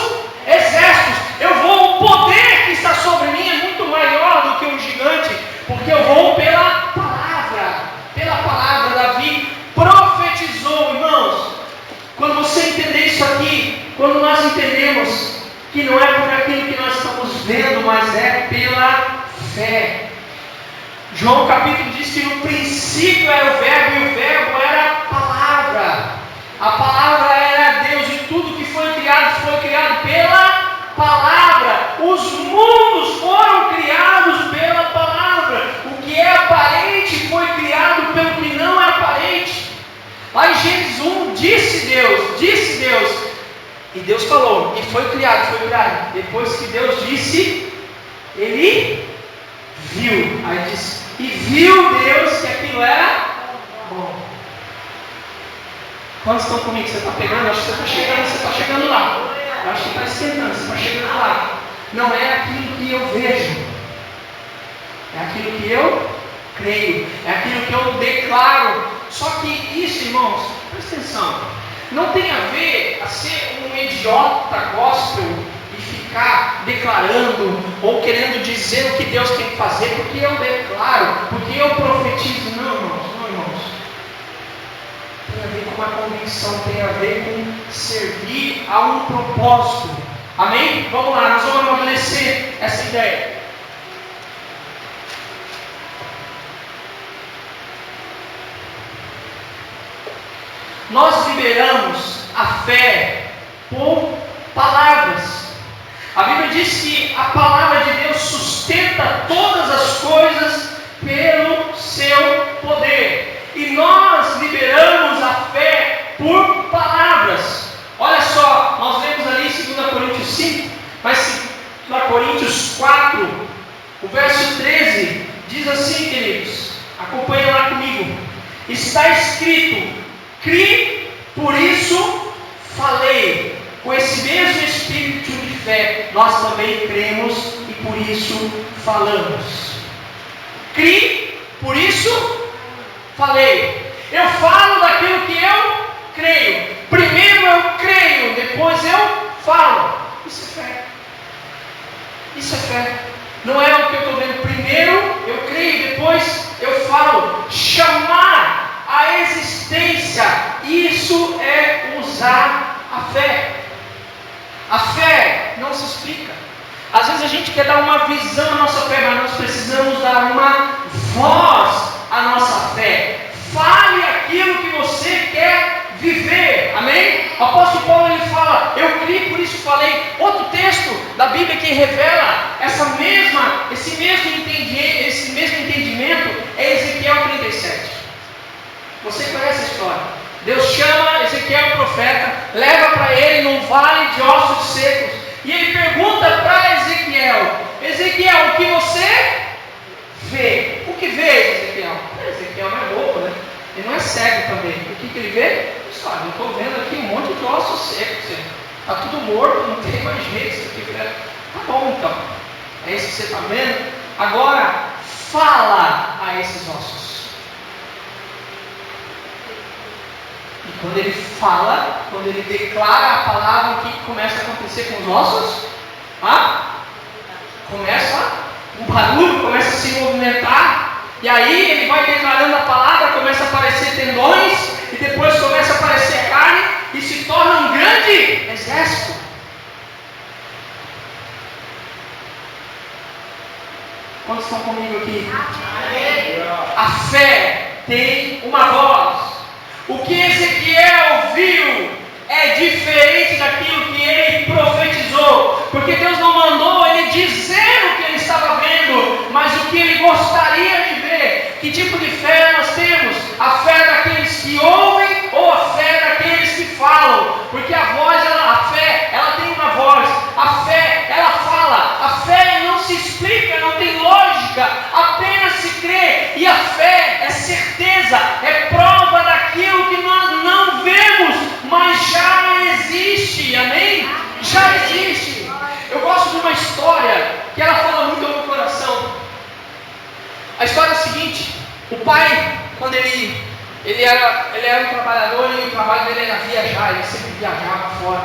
exércitos. Eu vou, o poder que está sobre mim é muito maior do que um gigante, porque eu vou pela palavra. Pela palavra. Davi profetizou, irmãos. Quando você entender isso aqui, quando nós entendemos que não é por aquilo que nós estamos vendo, mas é pela fé. João capítulo diz que no princípio era o verbo, e o verbo era a palavra. A palavra era Deus, e tudo que foi criado pela palavra. Os mundos foram criados pela palavra. O que é aparente foi criado pelo que não é aparente. Lá em Gênesis 1, disse Deus, e Deus falou, e foi criado. Depois que Deus disse, Ele viu. Aí diz, e viu Deus que aquilo era bom. Quantos estão comigo? Você está pegando? Acho que você está chegando lá. Acho que está esquentando, você está chegando lá. Não é aquilo que eu vejo, é aquilo que eu creio, é aquilo que eu declaro. Só que isso, irmãos, presta atenção, não tem a ver a ser um idiota gospel e ficar declarando ou querendo dizer o que Deus tem que fazer, porque eu declaro, porque eu profetizo. Não, irmãos. Tem a ver com uma convicção, tem a ver com servir a um propósito. Amém? Vamos lá, nós vamos amolecer essa ideia. Nós liberamos a fé por palavras. A Bíblia diz que a palavra de Deus sustenta todas as coisas pelo seu poder. E nós liberamos a fé por palavras. Olha só, nós lemos ali em 2 Coríntios 5, mas 2 Coríntios 4, o verso 13, diz assim, queridos, acompanhem lá comigo. Está escrito: criei, por isso falei. Com esse mesmo espírito de fé, nós também cremos e por isso falamos. Criei, por isso falei. Eu falo daquilo que eu creio. Primeiro eu creio, depois eu falo. Isso é fé. Isso é fé. Não é o que eu estou vendo. Primeiro eu creio, depois eu falo. Chamar a existência, isso é usar a fé. A fé não se explica. Às vezes a gente quer dar uma visão à nossa fé, mas nós precisamos dar uma voz à nossa fé. Fale aquilo que você quer viver. Amém? O apóstolo Paulo, ele fala: eu criei, por isso falei. Outro texto da Bíblia que revela esse mesmo entendimento é Ezequiel 37. Você conhece a história? Deus chama Ezequiel, o profeta, leva para ele num vale de ossos secos, e ele pergunta para Ezequiel: Ezequiel, o que você vê? O que vê, Ezequiel? Ezequiel não é bobo, né? Ele não é cego também. O que ele vê? Eu estou vendo aqui um monte de ossos secos. Está tudo morto, não tem mais jeito. Isso aqui, tá bom então. É isso que você está vendo? Agora, fala a esses ossos. E quando ele fala, quando ele declara a palavra, o que começa a acontecer com os ossos? Começa um barulho, começa a se movimentar. E aí ele vai declarando a palavra, começa a aparecer tendões, e depois começa a aparecer carne, e se torna um grande exército. Quantos estão comigo aqui? Amém. A fé tem uma voz. O que Ezequiel viu é diferente daquilo que ele profetizou. Que tipo de fé nós temos? A fé daqueles que ouvem ou a fé daqueles que falam? Porque a fé, ela tem uma voz. A fé, ela fala. A fé não se explica, não tem lógica, apenas se crê. E a fé é certeza, é prova daquilo que nós não vemos, mas já existe. Amém? Já existe. Eu gosto de uma história que ela fala muito ao meu coração. A história é a seguinte: o pai, quando ele era um trabalhador e o trabalho dele era viajar, ele sempre viajava fora.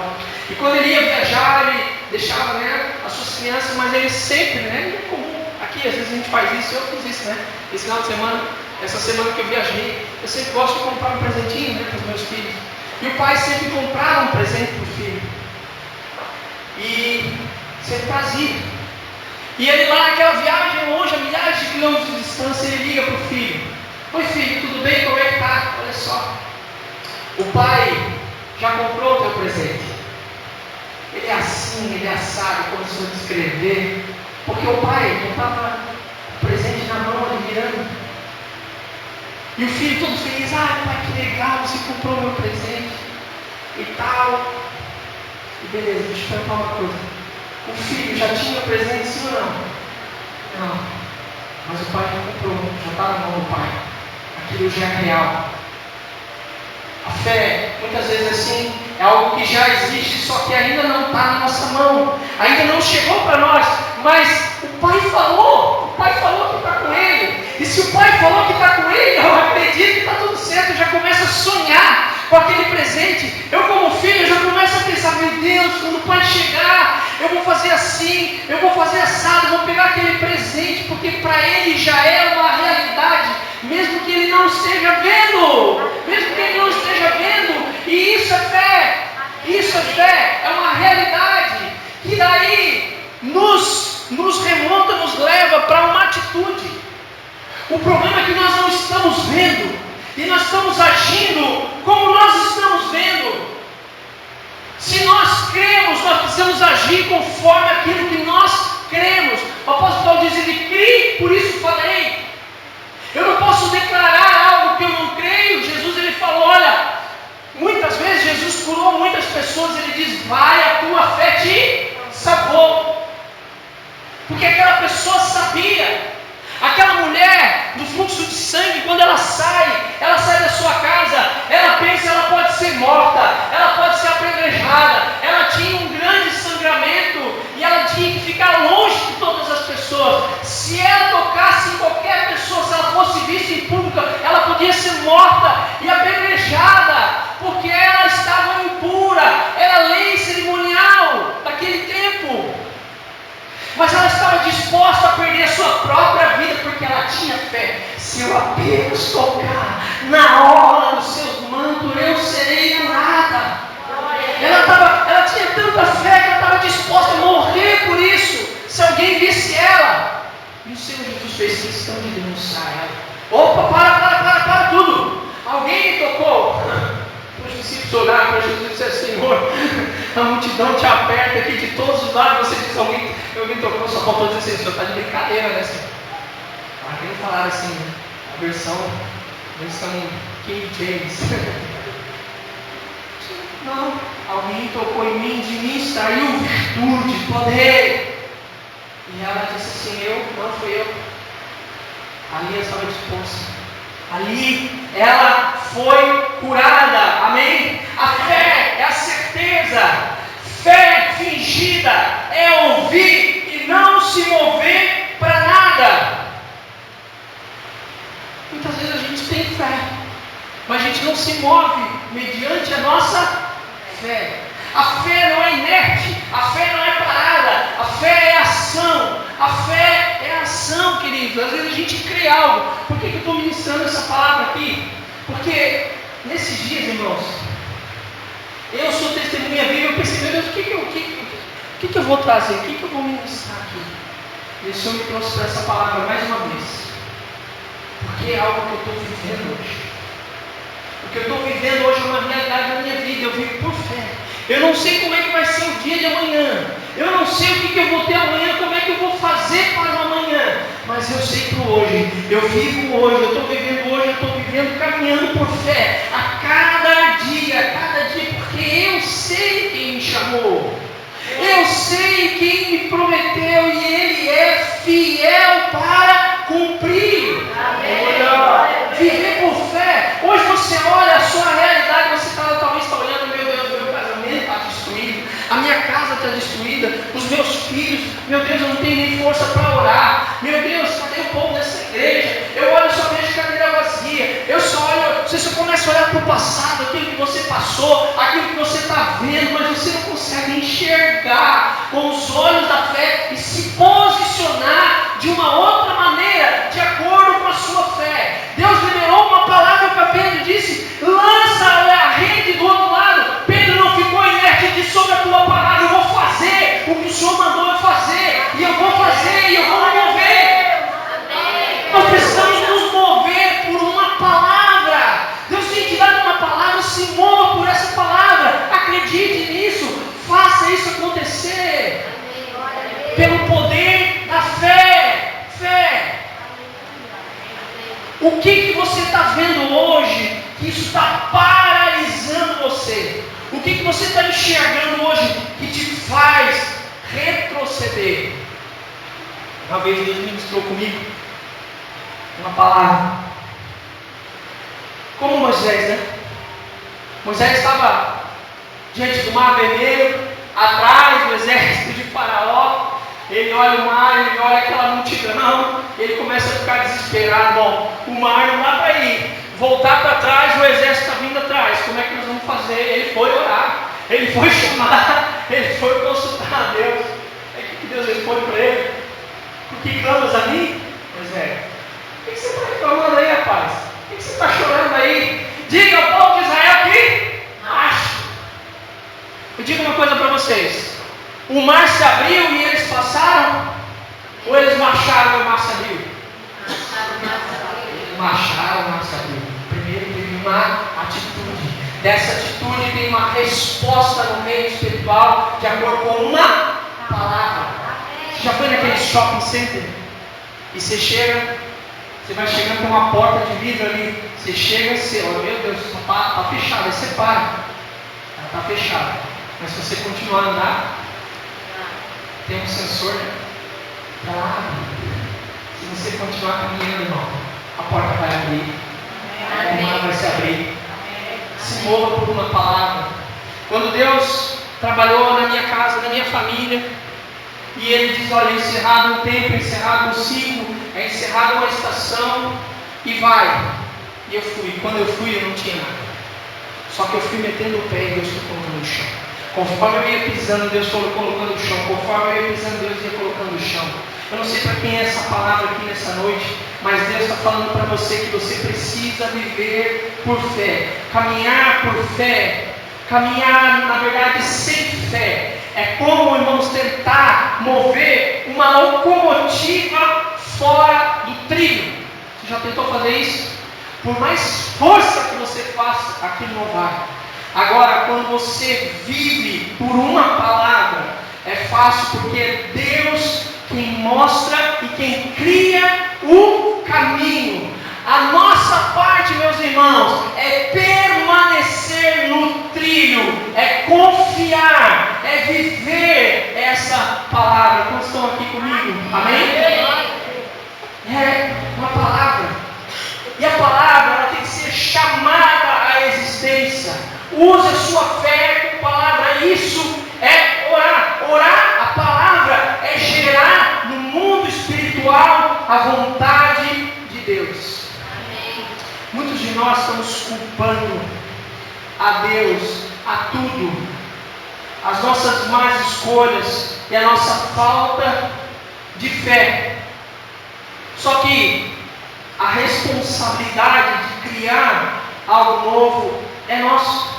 E quando ele ia viajar, ele deixava, né, as suas crianças, mas ele sempre, né, é comum, aqui às vezes a gente faz isso, eu fiz isso, né, esse final de semana, essa semana que eu viajei, eu sempre gosto de comprar um presentinho, né, para os meus filhos. E o pai sempre comprava um presente para o filho. E sempre trazia. E ele lá naquela viagem, longe, a milhares de quilômetros de distância, ele liga para o filho: oi filho, tudo bem? Como é que está? Olha só, o pai já comprou o teu presente. Ele é assim, ele é assado, começou a descrever, porque o pai não estava o presente na mão, ele virando. E o filho todo feliz: ah pai, que legal, você comprou meu presente e tal. E beleza, deixa eu perguntar uma coisa: o filho já tinha presente, sim ou não? Não. Mas o pai já comprou, já está na mão do pai. Aquilo já é real. A fé, muitas vezes assim, é algo que já existe, só que ainda não está na nossa mão. Ainda não chegou para nós, mas o pai falou que está com ele. E se o pai falou que está com ele, eu acredito que está tudo certo, já começa a sonhar com aquele presente. Eu como filho, já começo a pensar: meu Deus, quando o pai chegar, eu vou fazer assim, eu vou fazer assado, vou pegar aquele presente, porque para ele já é uma realidade, mesmo que ele não esteja vendo, e isso é fé, é uma realidade, que daí nos remonta, nos leva para uma atitude. O problema é que nós não estamos vendo, e nós estamos agindo como nós estamos vendo. Se nós cremos, nós precisamos agir conforme aquilo que nós cremos. O apóstolo Paulo diz: ele crê, por isso falei. Eu não posso declarar algo que eu não creio. Jesus, ele falou, olha, muitas vezes Jesus curou muitas pessoas, ele diz: vai, a tua fé te salvou. Porque aquela pessoa sabia. Aquela mulher do fluxo de sangue, quando ela sai da sua casa, ela pensa, ela pode ser morta, ela pode ser apedrejada, ela tinha um grande sangramento e ela tinha que ficar longe de todas as pessoas. Se ela tocasse em qualquer pessoa, se ela fosse vista em público, ela podia ser morta e apedrejada, porque ela estava impura, era lei cerimonial daquele tempo. Mas ela estava disposta a perder a sua própria vida, porque ela tinha fé. Se eu apenas tocar na hora dos seus mantos, eu serei curada. Ela tinha tanta fé que ela estava disposta a morrer por isso, se alguém visse ela. E o Senhor Jesus fez questão de denunciar ela. Opa, para tudo. Alguém me tocou. Os discípulos olharam para Jesus e disseram: Senhor, a multidão te aperta aqui de todos os lados. Você diz: alguém me tocou, só faltou dizer assim: o senhor está de brincadeira, né, Senhor? Alguém falaram assim, a versão King James. Não, alguém tocou em mim, de mim saiu virtude, poder. E ela disse assim: não fui eu. Ali ela estava disposta. Ali ela foi curada, amém? A fé é a certeza, fé fingida é ouvir e não se mover para nada. Muitas vezes a gente tem fé, mas a gente não se move mediante a nossa fé. A fé não é inerte, a fé não é parada, a fé é ação, a fé é ação, queridos. Às vezes a gente crê algo. Por que eu estou ministrando essa palavra aqui? Porque nesses dias, irmãos, eu sou testemunha viva, eu pensei: meu Deus, o que eu vou trazer? O que eu vou ministrar aqui? E o Senhor me trouxe para essa palavra mais uma vez, porque é algo que eu estou vivendo hoje. O que eu estou vivendo hoje é uma realidade da minha vida. Eu vivo por fé. Eu não sei como é que vai ser o dia de amanhã. Eu não sei o que eu vou ter amanhã, como é que eu vou fazer para o amanhã. Mas eu sei para o hoje. Eu vivo hoje, eu estou vivendo hoje, eu estou vivendo caminhando por fé. A cada dia, porque eu sei quem me chamou. Eu sei quem me prometeu e Ele é fiel para cumprir. Viver por fé. Hoje você olha a sua realidade, você talvez está olhando, meu Deus, meu casamento está destruído, a minha casa está destruída, os meus filhos, meu Deus, eu não tenho nem força para orar, meu Deus, cadê o povo dessa igreja? Eu olho, só vejo cadeira vazia, você só começa a olhar para o passado, aquilo que você passou, aquilo que você está vendo, mas você não consegue enxergar com os olhos da fé e se posicionar de uma outra maneira, de acordo com a sua fé. Deus liberou uma palavra para Pedro e disse: lança a rede do outro lado. Pedro não ficou inerte e disse: sobre a tua palavra eu vou fazer o que o Senhor mandou eu fazer, e eu vou fazer, e eu vou me mover. Nós precisamos nos mover por uma palavra. Deus tem te dado uma palavra, se mova por essa palavra, acredite nisso, faça isso acontecer, pelo poder da fé. O que você está vendo hoje que isso está paralisando você? O que você está enxergando hoje que te faz retroceder? Uma vez Deus ministrou comigo uma palavra, como Moisés, né? Moisés estava diante do mar vermelho, atrás do exército de Faraó. Ele olha o mar, ele olha aquela multidão, ele começa a ficar desesperado. Bom, o mar não dá para ir, voltar para trás, o exército está vindo atrás, como é que nós vamos fazer? Ele foi orar, ele foi chamar, ele foi consultar a Deus. É que Deus responde para ele: por que clamas a mim? Moisés, o que você está reclamando aí, rapaz? O que você está chorando aí? Diga ao povo de Israel que acho. Eu digo uma coisa para vocês: o mar se abriu e eles passaram? Ou eles marcharam e o mar se abriu? Marcharam, o mar se abriu. Primeiro teve uma atitude. Dessa atitude tem uma resposta no reino espiritual, de acordo com uma palavra. Você já foi naquele shopping center? E você chega, você vai chegando com uma porta de vidro ali. Você chega e você olha, meu Deus, está fechado. Aí você para. Ela está fechada. Mas se você continuar a andar, tem um sensor, né? Ela abre. Se você continuar caminhando, irmão, a porta vai abrir. O mar vai se abrir. Se mova por uma palavra. Quando Deus trabalhou na minha casa, na minha família, e Ele diz: olha, é encerrado um tempo, é encerrado um ciclo, é encerrada uma estação, e vai. E eu fui. Quando eu fui, eu não tinha nada. Só que eu fui metendo o pé e Deus foi colocando no chão. Conforme eu ia pisando, Deus foi colocando o chão. Conforme eu ia pisando, Deus ia colocando o chão. Eu não sei para quem é essa palavra aqui nessa noite, mas Deus está falando para você que você precisa viver por fé. Caminhar por fé. Caminhar, na verdade, sem fé. É como, irmãos, tentar mover uma locomotiva fora do trilho. Você já tentou fazer isso? Por mais força que você faça, aquilo não vai. Agora, quando você vive por uma palavra, é fácil, porque é Deus quem mostra e quem cria o caminho. A nossa parte, meus irmãos, é permanecer no trilho, é confiar, é viver essa palavra. Quantos estão aqui comigo? Amém? É uma palavra. E a palavra ela tem que ser chamada à existência. Use a sua fé com palavra. Isso é orar. Orar, a palavra, é gerar no mundo espiritual a vontade de Deus. Amém. Muitos de nós estamos culpando a Deus, a tudo. As nossas más escolhas e a nossa falta de fé. Só que a responsabilidade de criar algo novo é nossa.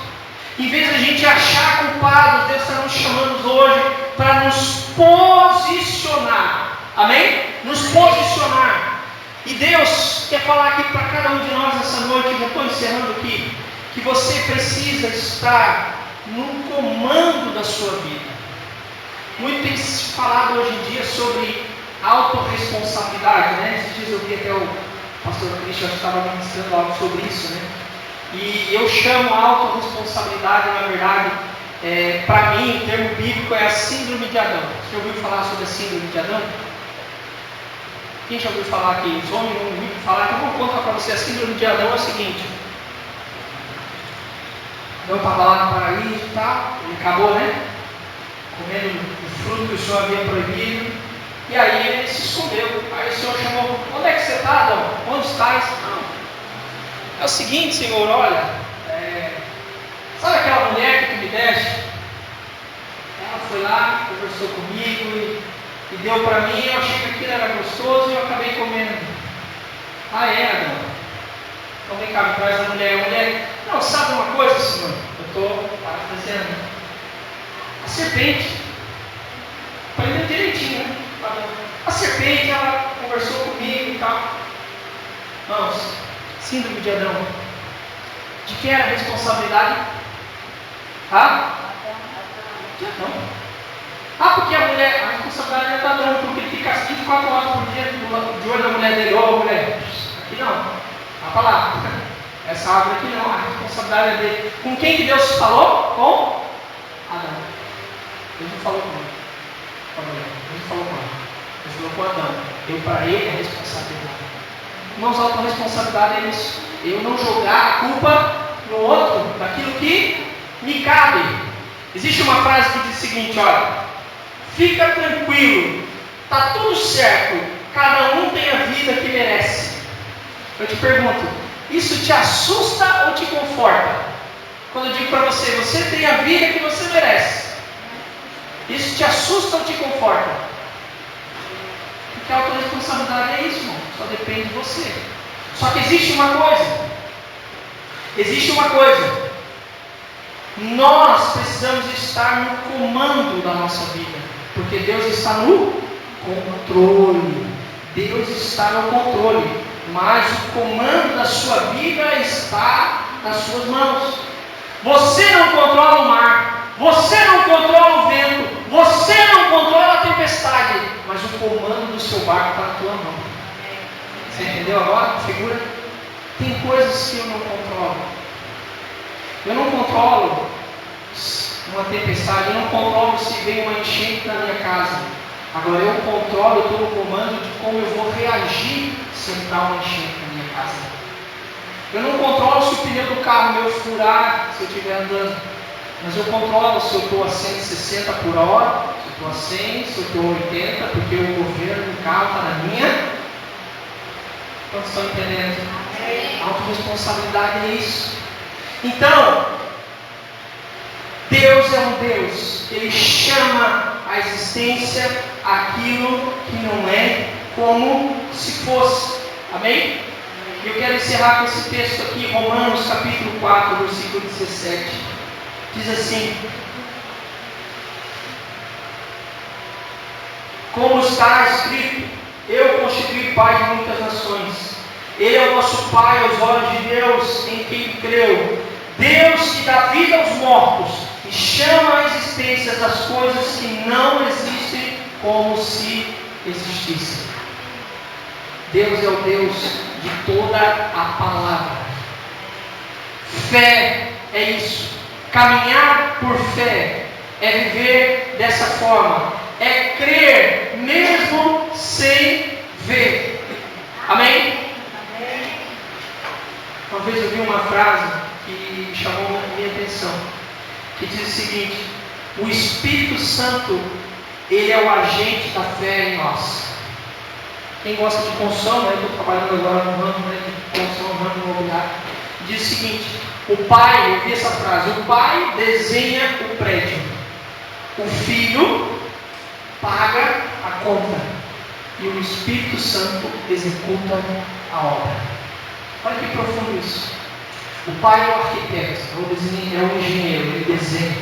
Em vez de a gente achar culpados, Deus está nos chamando hoje para nos posicionar. Amém? Nos posicionar. E Deus quer falar aqui para cada um de nós essa noite, já estou encerrando aqui, que você precisa estar no comando da sua vida. Muito tem se falado hoje em dia sobre autorresponsabilidade, né? Esses dias eu vi até o pastor Cristian estava ministrando algo sobre isso, né? E eu chamo a autorresponsabilidade, na verdade, para mim, o termo bíblico é a síndrome de Adão. Você já ouviu falar sobre a síndrome de Adão? Quem já ouviu falar aqui? Os homens não ouviram falar, então vou contar para você. A síndrome de Adão é o seguinte: Adão estava lá no paraíso e tal, ele acabou, né? Comendo o fruto que o Senhor havia proibido, e aí ele se escondeu. Aí o Senhor chamou: onde é que você está, Adão? Onde estás? Não. É o seguinte, Senhor, olha, sabe aquela mulher que tu me deste? Ela foi lá, conversou comigo e deu para mim, eu achei que aquilo era gostoso e eu acabei comendo. Ah, é, Adão? Então vem cá, me traz a mulher. A mulher: não, sabe uma coisa, Senhor? Eu estou parafraseando. A serpente, aprendeu direitinho, né? A serpente, ela conversou comigo e tal. Vamos, síndrome de Adão. De quem era a responsabilidade? De Adão. Porque a mulher, a responsabilidade é de Adão, porque ele fica 24 horas por dia de olho da mulher dele. Ô, mulher, aqui não. Vai para lá. Essa árvore aqui não, a responsabilidade é dele. Com quem que Deus falou? Com Adão. Deus não falou com ele. Deus não falou com ele. Deus falou com Adão. Deu para ele a responsabilidade. Irmãos, a autorresponsabilidade é isso. Eu não jogar a culpa no outro daquilo que me cabe. Existe uma frase que diz o seguinte: olha, fica tranquilo, está tudo certo, cada um tem a vida que merece. Eu te pergunto, isso te assusta ou te conforta? Quando eu digo para você, você tem a vida que você merece, isso te assusta ou te conforta? Porque a autorresponsabilidade é isso, irmão. Só depende de você. Só que existe uma coisa. Nós precisamos estar no comando da nossa vida. Porque Deus está no controle. Deus está no controle. Mas o comando da sua vida está nas suas mãos. Você não controla o mar. Você não controla o vento. Você não controla a tempestade. Mas o comando do seu barco está na tua mão. Você entendeu agora a figura? Tem coisas que eu não controlo. Eu não controlo uma tempestade. Eu não controlo se vem uma enchente na minha casa. Agora eu controlo, eu estou no comando de como eu vou reagir se entrar uma enchente na minha casa. Eu não controlo se o pneu do carro meu furar se eu estiver andando. Mas eu controlo se eu estou a 160 por hora, se eu estou a 100, se eu estou a 80, porque o governo do carro está na minha. Quantos estão entendendo? A autorresponsabilidade é isso. Então, Deus é um Deus que Ele chama à existência aquilo que não é como se fosse. Amém? E eu quero encerrar com esse texto aqui, Romanos capítulo 4, versículo 17. Diz assim: como está escrito, eu constituí pai de muitas nações. Ele é o nosso Pai aos olhos de Deus, em quem creu. Deus que dá vida aos mortos e chama à existência das coisas que não existem como se existissem. Deus é o Deus de toda a palavra. Fé é isso. Caminhar por fé é viver dessa forma. É crer mesmo sem ver. Amém? Uma vez eu vi uma frase que chamou a minha atenção, que diz o seguinte: o Espírito Santo, ele é o agente da fé em nós. Quem gosta de construção, né? Estou trabalhando agora no ramo, né, de construção, no ramo imobiliário. Diz o seguinte: o pai, eu vi essa frase, o pai desenha o prédio, o filho paga a conta e o Espírito Santo executa a obra. Olha que profundo isso. O pai é o arquiteto, é o engenheiro, ele desenha.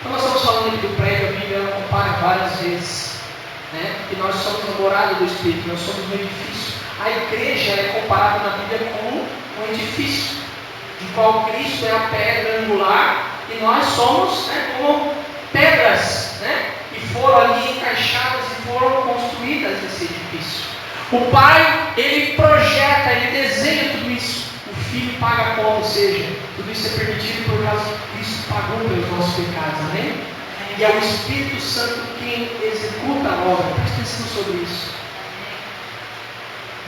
Então nós estamos falando aqui do prédio, a Bíblia ela compara várias vezes, né? Que nós somos a morada do Espírito, nós somos um edifício. A igreja é comparada na Bíblia como um edifício, de qual Cristo é a pedra angular, e nós somos, né, como pedras, né, e foram ali encaixadas e foram construídas esse edifício. O pai, ele projeta, ele desenha tudo isso. O filho paga a conta, ou seja, tudo isso é permitido por causa que Cristo pagou pelos nossos pecados, amém? E é o Espírito Santo quem executa a obra. Presta atenção sobre isso.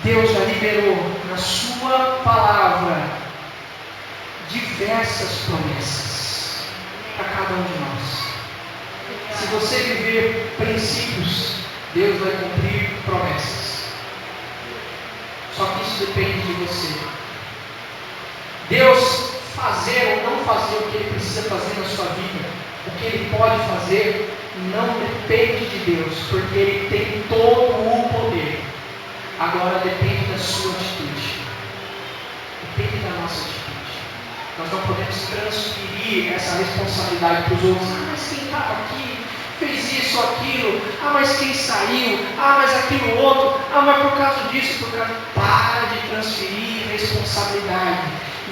Deus já liberou na sua palavra diversas promessas para cada um de nós. Se você viver princípios, Deus vai cumprir promessas. Só que isso depende de você. Deus fazer ou não fazer o que Ele precisa fazer na sua vida, o que Ele pode fazer, não depende de Deus, porque Ele tem todo o poder. Agora depende da sua atitude. Depende da nossa atitude. Nós não podemos transferir essa responsabilidade para os outros. Ah, mas quem estava aqui fez isso ou aquilo. Ah, mas quem saiu. Ah, mas aquilo outro. Ah, mas por causa disso, por causa... Para de transferir responsabilidade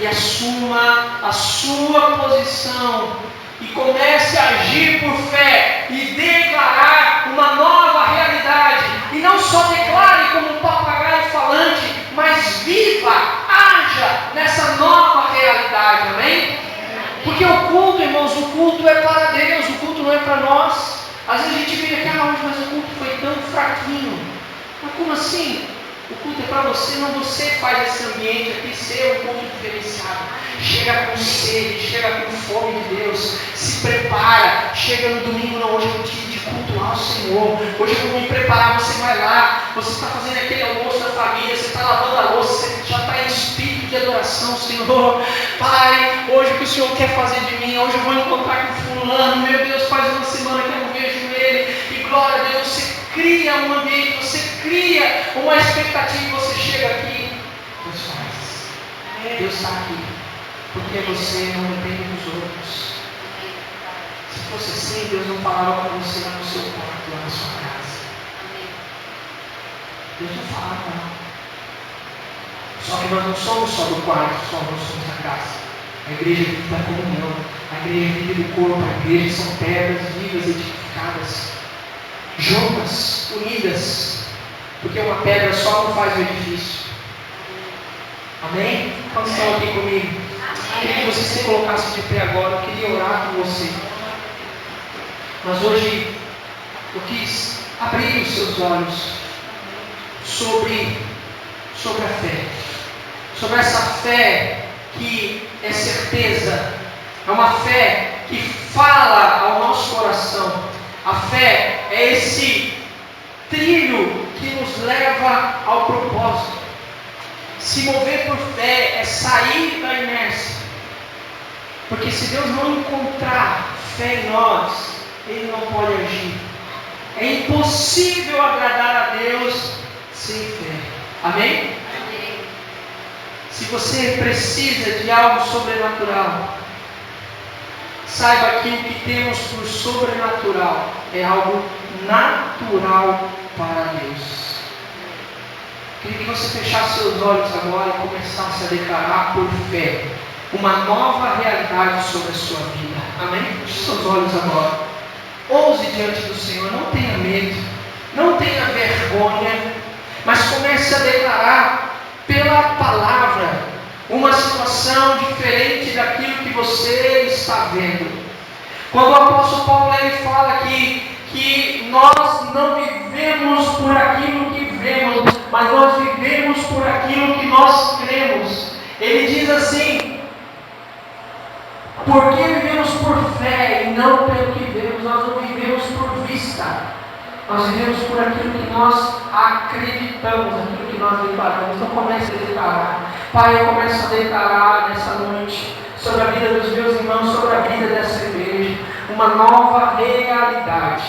e assuma a sua posição e comece a agir por fé e declarar uma nova realidade. E não só declare como um papagaio falante, mas viva, haja nessa nova realidade, amém? Porque o culto, irmãos, o culto é para Deus, o culto não é para nós. Às vezes a gente vem aqui, mas o culto foi tão fraquinho. Mas como assim? O culto é para você, não você faz esse ambiente aqui ser um culto diferenciado. Chega com sede, chega com fome de Deus, se prepara, chega no domingo, não, hoje é um dia de cultuar o Senhor, hoje eu vou me preparar, você vai lá, você está fazendo aquele almoço da família, você está lavando a louça, você já está em espírito de adoração, Senhor. Pai, hoje o que o Senhor quer fazer de mim, hoje eu vou encontrar com fulano, meu Deus, faz uma semana que eu não vejo ele, e glória a Deus, você cria um ambiente, você cria uma expectativa, você chega aqui, Deus faz, Deus está aqui, porque você não depende dos outros. Se fosse assim, Deus não falava com você lá no seu quarto, lá na sua casa. Deus não falava, não. Só que nós não somos só do quarto, só nós somos da casa. A igreja vive da comunhão, a igreja vive do corpo, a igreja são pedras vivas, edificadas, juntas, unidas, porque uma pedra só não faz o edifício. Amém? Quantos estão aqui comigo? Eu queria que você se colocasse de pé agora, eu queria orar com você. Mas hoje eu quis abrir os seus olhos sobre a fé. Sobre essa fé que é certeza. É uma fé que fala ao nosso coração. A fé é esse trilho que nos leva ao propósito. Se mover por fé é sair da inércia. Porque se Deus não encontrar fé em nós, Ele não pode agir. É impossível agradar a Deus sem fé. Amém? Amém. Se você precisa de algo sobrenatural, saiba que o que temos por sobrenatural é algo natural para Deus. Queria que você fechasse seus olhos agora e começasse a declarar por fé uma nova realidade sobre a sua vida. Amém? Feche seus olhos agora. Ouse diante do Senhor, não tenha medo, não tenha vergonha, mas comece a declarar pela palavra uma situação diferente daquilo que você está vendo. Quando o apóstolo Paulo ele fala que nós não vivemos por aquilo que vemos, mas nós vivemos por aquilo que nós cremos. Ele diz assim: porque vivemos por fé e não pelo que vemos. Nós não vivemos por vista, nós vivemos por aquilo que nós acreditamos, aquilo que nós declaramos. Então comece a declarar. Pai, eu começo a declarar nessa noite sobre a vida dos meus irmãos, sobre a vida dessa igreja, uma nova realidade.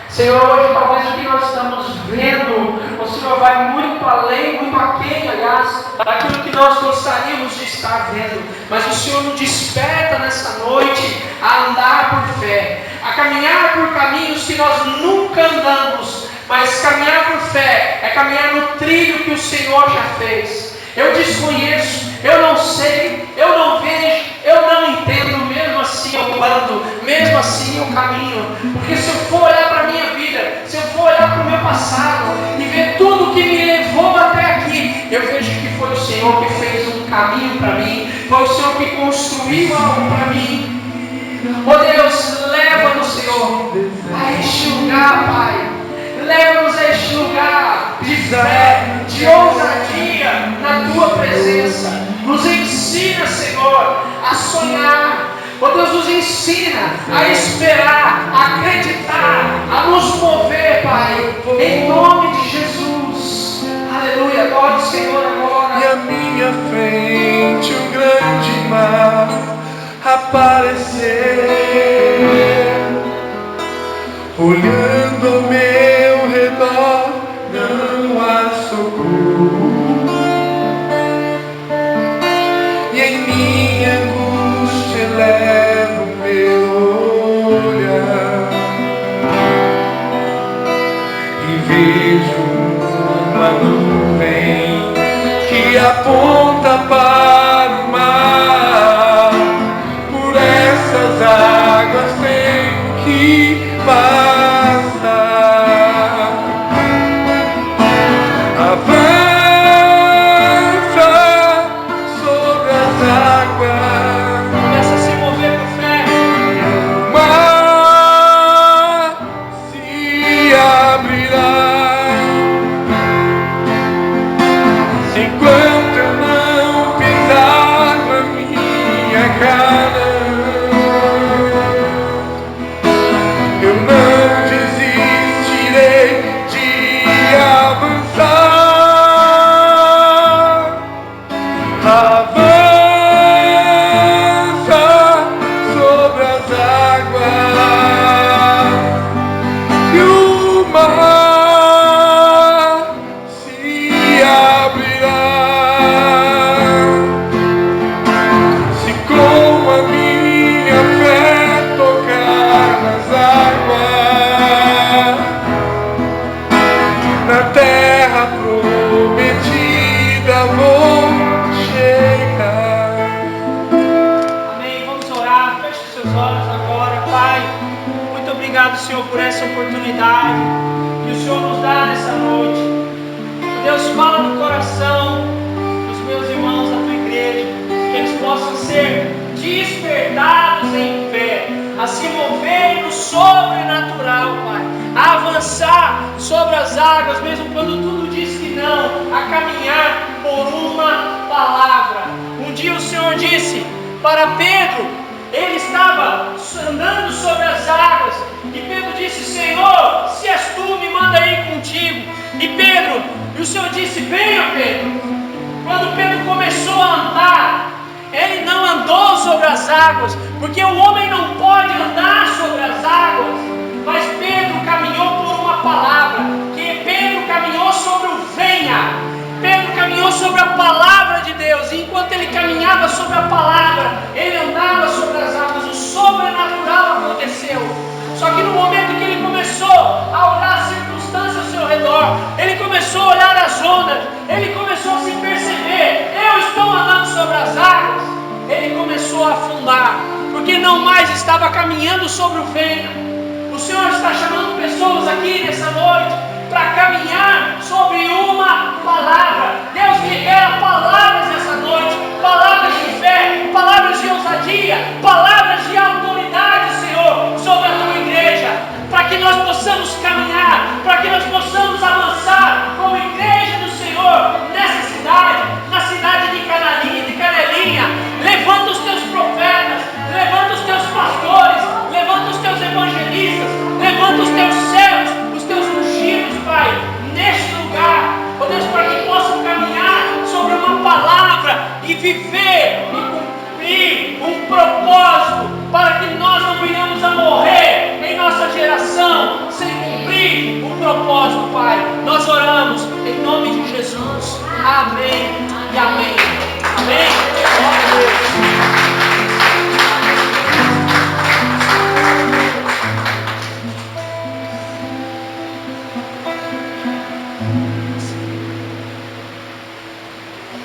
Senhor, hoje talvez o que nós estamos vendo, o Senhor vai muito além, muito aquém, aliás, daquilo que nós gostaríamos de estar vendo. Mas o Senhor nos desperta nessa noite a andar por fé, a caminhar por caminhos que nós nunca andamos. Mas caminhar por fé é caminhar no trilho que o Senhor já fez. Eu desconheço, eu não sei, eu não vejo, eu não entendo, mesmo assim eu ando, mesmo assim eu caminho. Porque se eu for olhar para a minha passado e ver tudo que me levou até aqui, eu vejo que foi o Senhor que fez um caminho para mim, foi o Senhor que construiu algo para mim. Oh Deus, leva-nos, Senhor, a este lugar, Pai. Leva-nos a este lugar de fé, de ousadia na Tua presença. Nos ensina, Senhor, a sonhar. Oh Deus, nos ensina a esperar, a acreditar, a nos mover, Pai, em nome de Jesus. Aleluia, glória ao Senhor agora. E à minha frente um grande mar aparecer, olhando ao meu redor, não há socorro, e em minha angústia levo meu olhar e vejo uma nuvem que aponta para o mar. Por essas águas tenho que passar. Avança sobre as águas. Começa a se mover por fé. O mar se abrirá. Enquanto eu não pisar na minha cara, eu não desistirei de avançar. Avança sobre as águas e o mar se abrirá. Se com a minha fé tocar nas águas, na terra prometida vou chegar. Amém. Vamos orar. Feche os seus olhos agora, Pai. Muito obrigado, Senhor, por essa oportunidade que o Senhor nos dá nessa noite. Deus, fala no coração dos meus irmãos da tua igreja, que eles possam ser despertados em fé, a se moverem no sobrenatural, Pai, a avançar sobre as águas, mesmo quando tudo diz que não, a caminhar por uma palavra. Um dia o Senhor disse para Pedro, ele estava andando sobre as águas, e Pedro disse: Senhor, se és tu, me manda ir contigo. E o Senhor disse: venha, Pedro. Quando Pedro começou a andar, ele não andou sobre as águas, porque o homem não pode andar sobre as águas, mas Pedro caminhou por uma palavra, que Pedro caminhou sobre o venha. Pedro caminhou sobre a palavra de Deus, e enquanto ele caminhava sobre a palavra, ele andava sobre as águas, o sobrenatural aconteceu. Só que no momento que ele começou a olhar as circunstâncias ao seu redor, ele começou a olhar as ondas, ele começou a se perceber: eu estou andando sobre as águas. Ele começou a afundar, porque não mais estava caminhando sobre o venha. O Senhor está chamando pessoas aqui nessa noite para caminhar sobre uma palavra. Deus libera palavras nessa noite, palavras de fé, palavras de ousadia, palavras de autoridade, Senhor, sobre a tua igreja, para que nós possamos caminhar, para que nós possamos avançar como igreja do Senhor nessa cidade, na cidade de Canelinha. Levanta os teus profetas, levanta os teus pastores, levanta os teus evangelistas, levanta os teus servos, os teus ungidos, Pai, neste lugar, ó Deus, para que possam caminhar sobre uma palavra e viver e cumprir um propósito, para que nós não venhamos a morrer em nossa geração sem cumprir o propósito, Pai. Nós oramos em nome de Jesus. Amém e amém.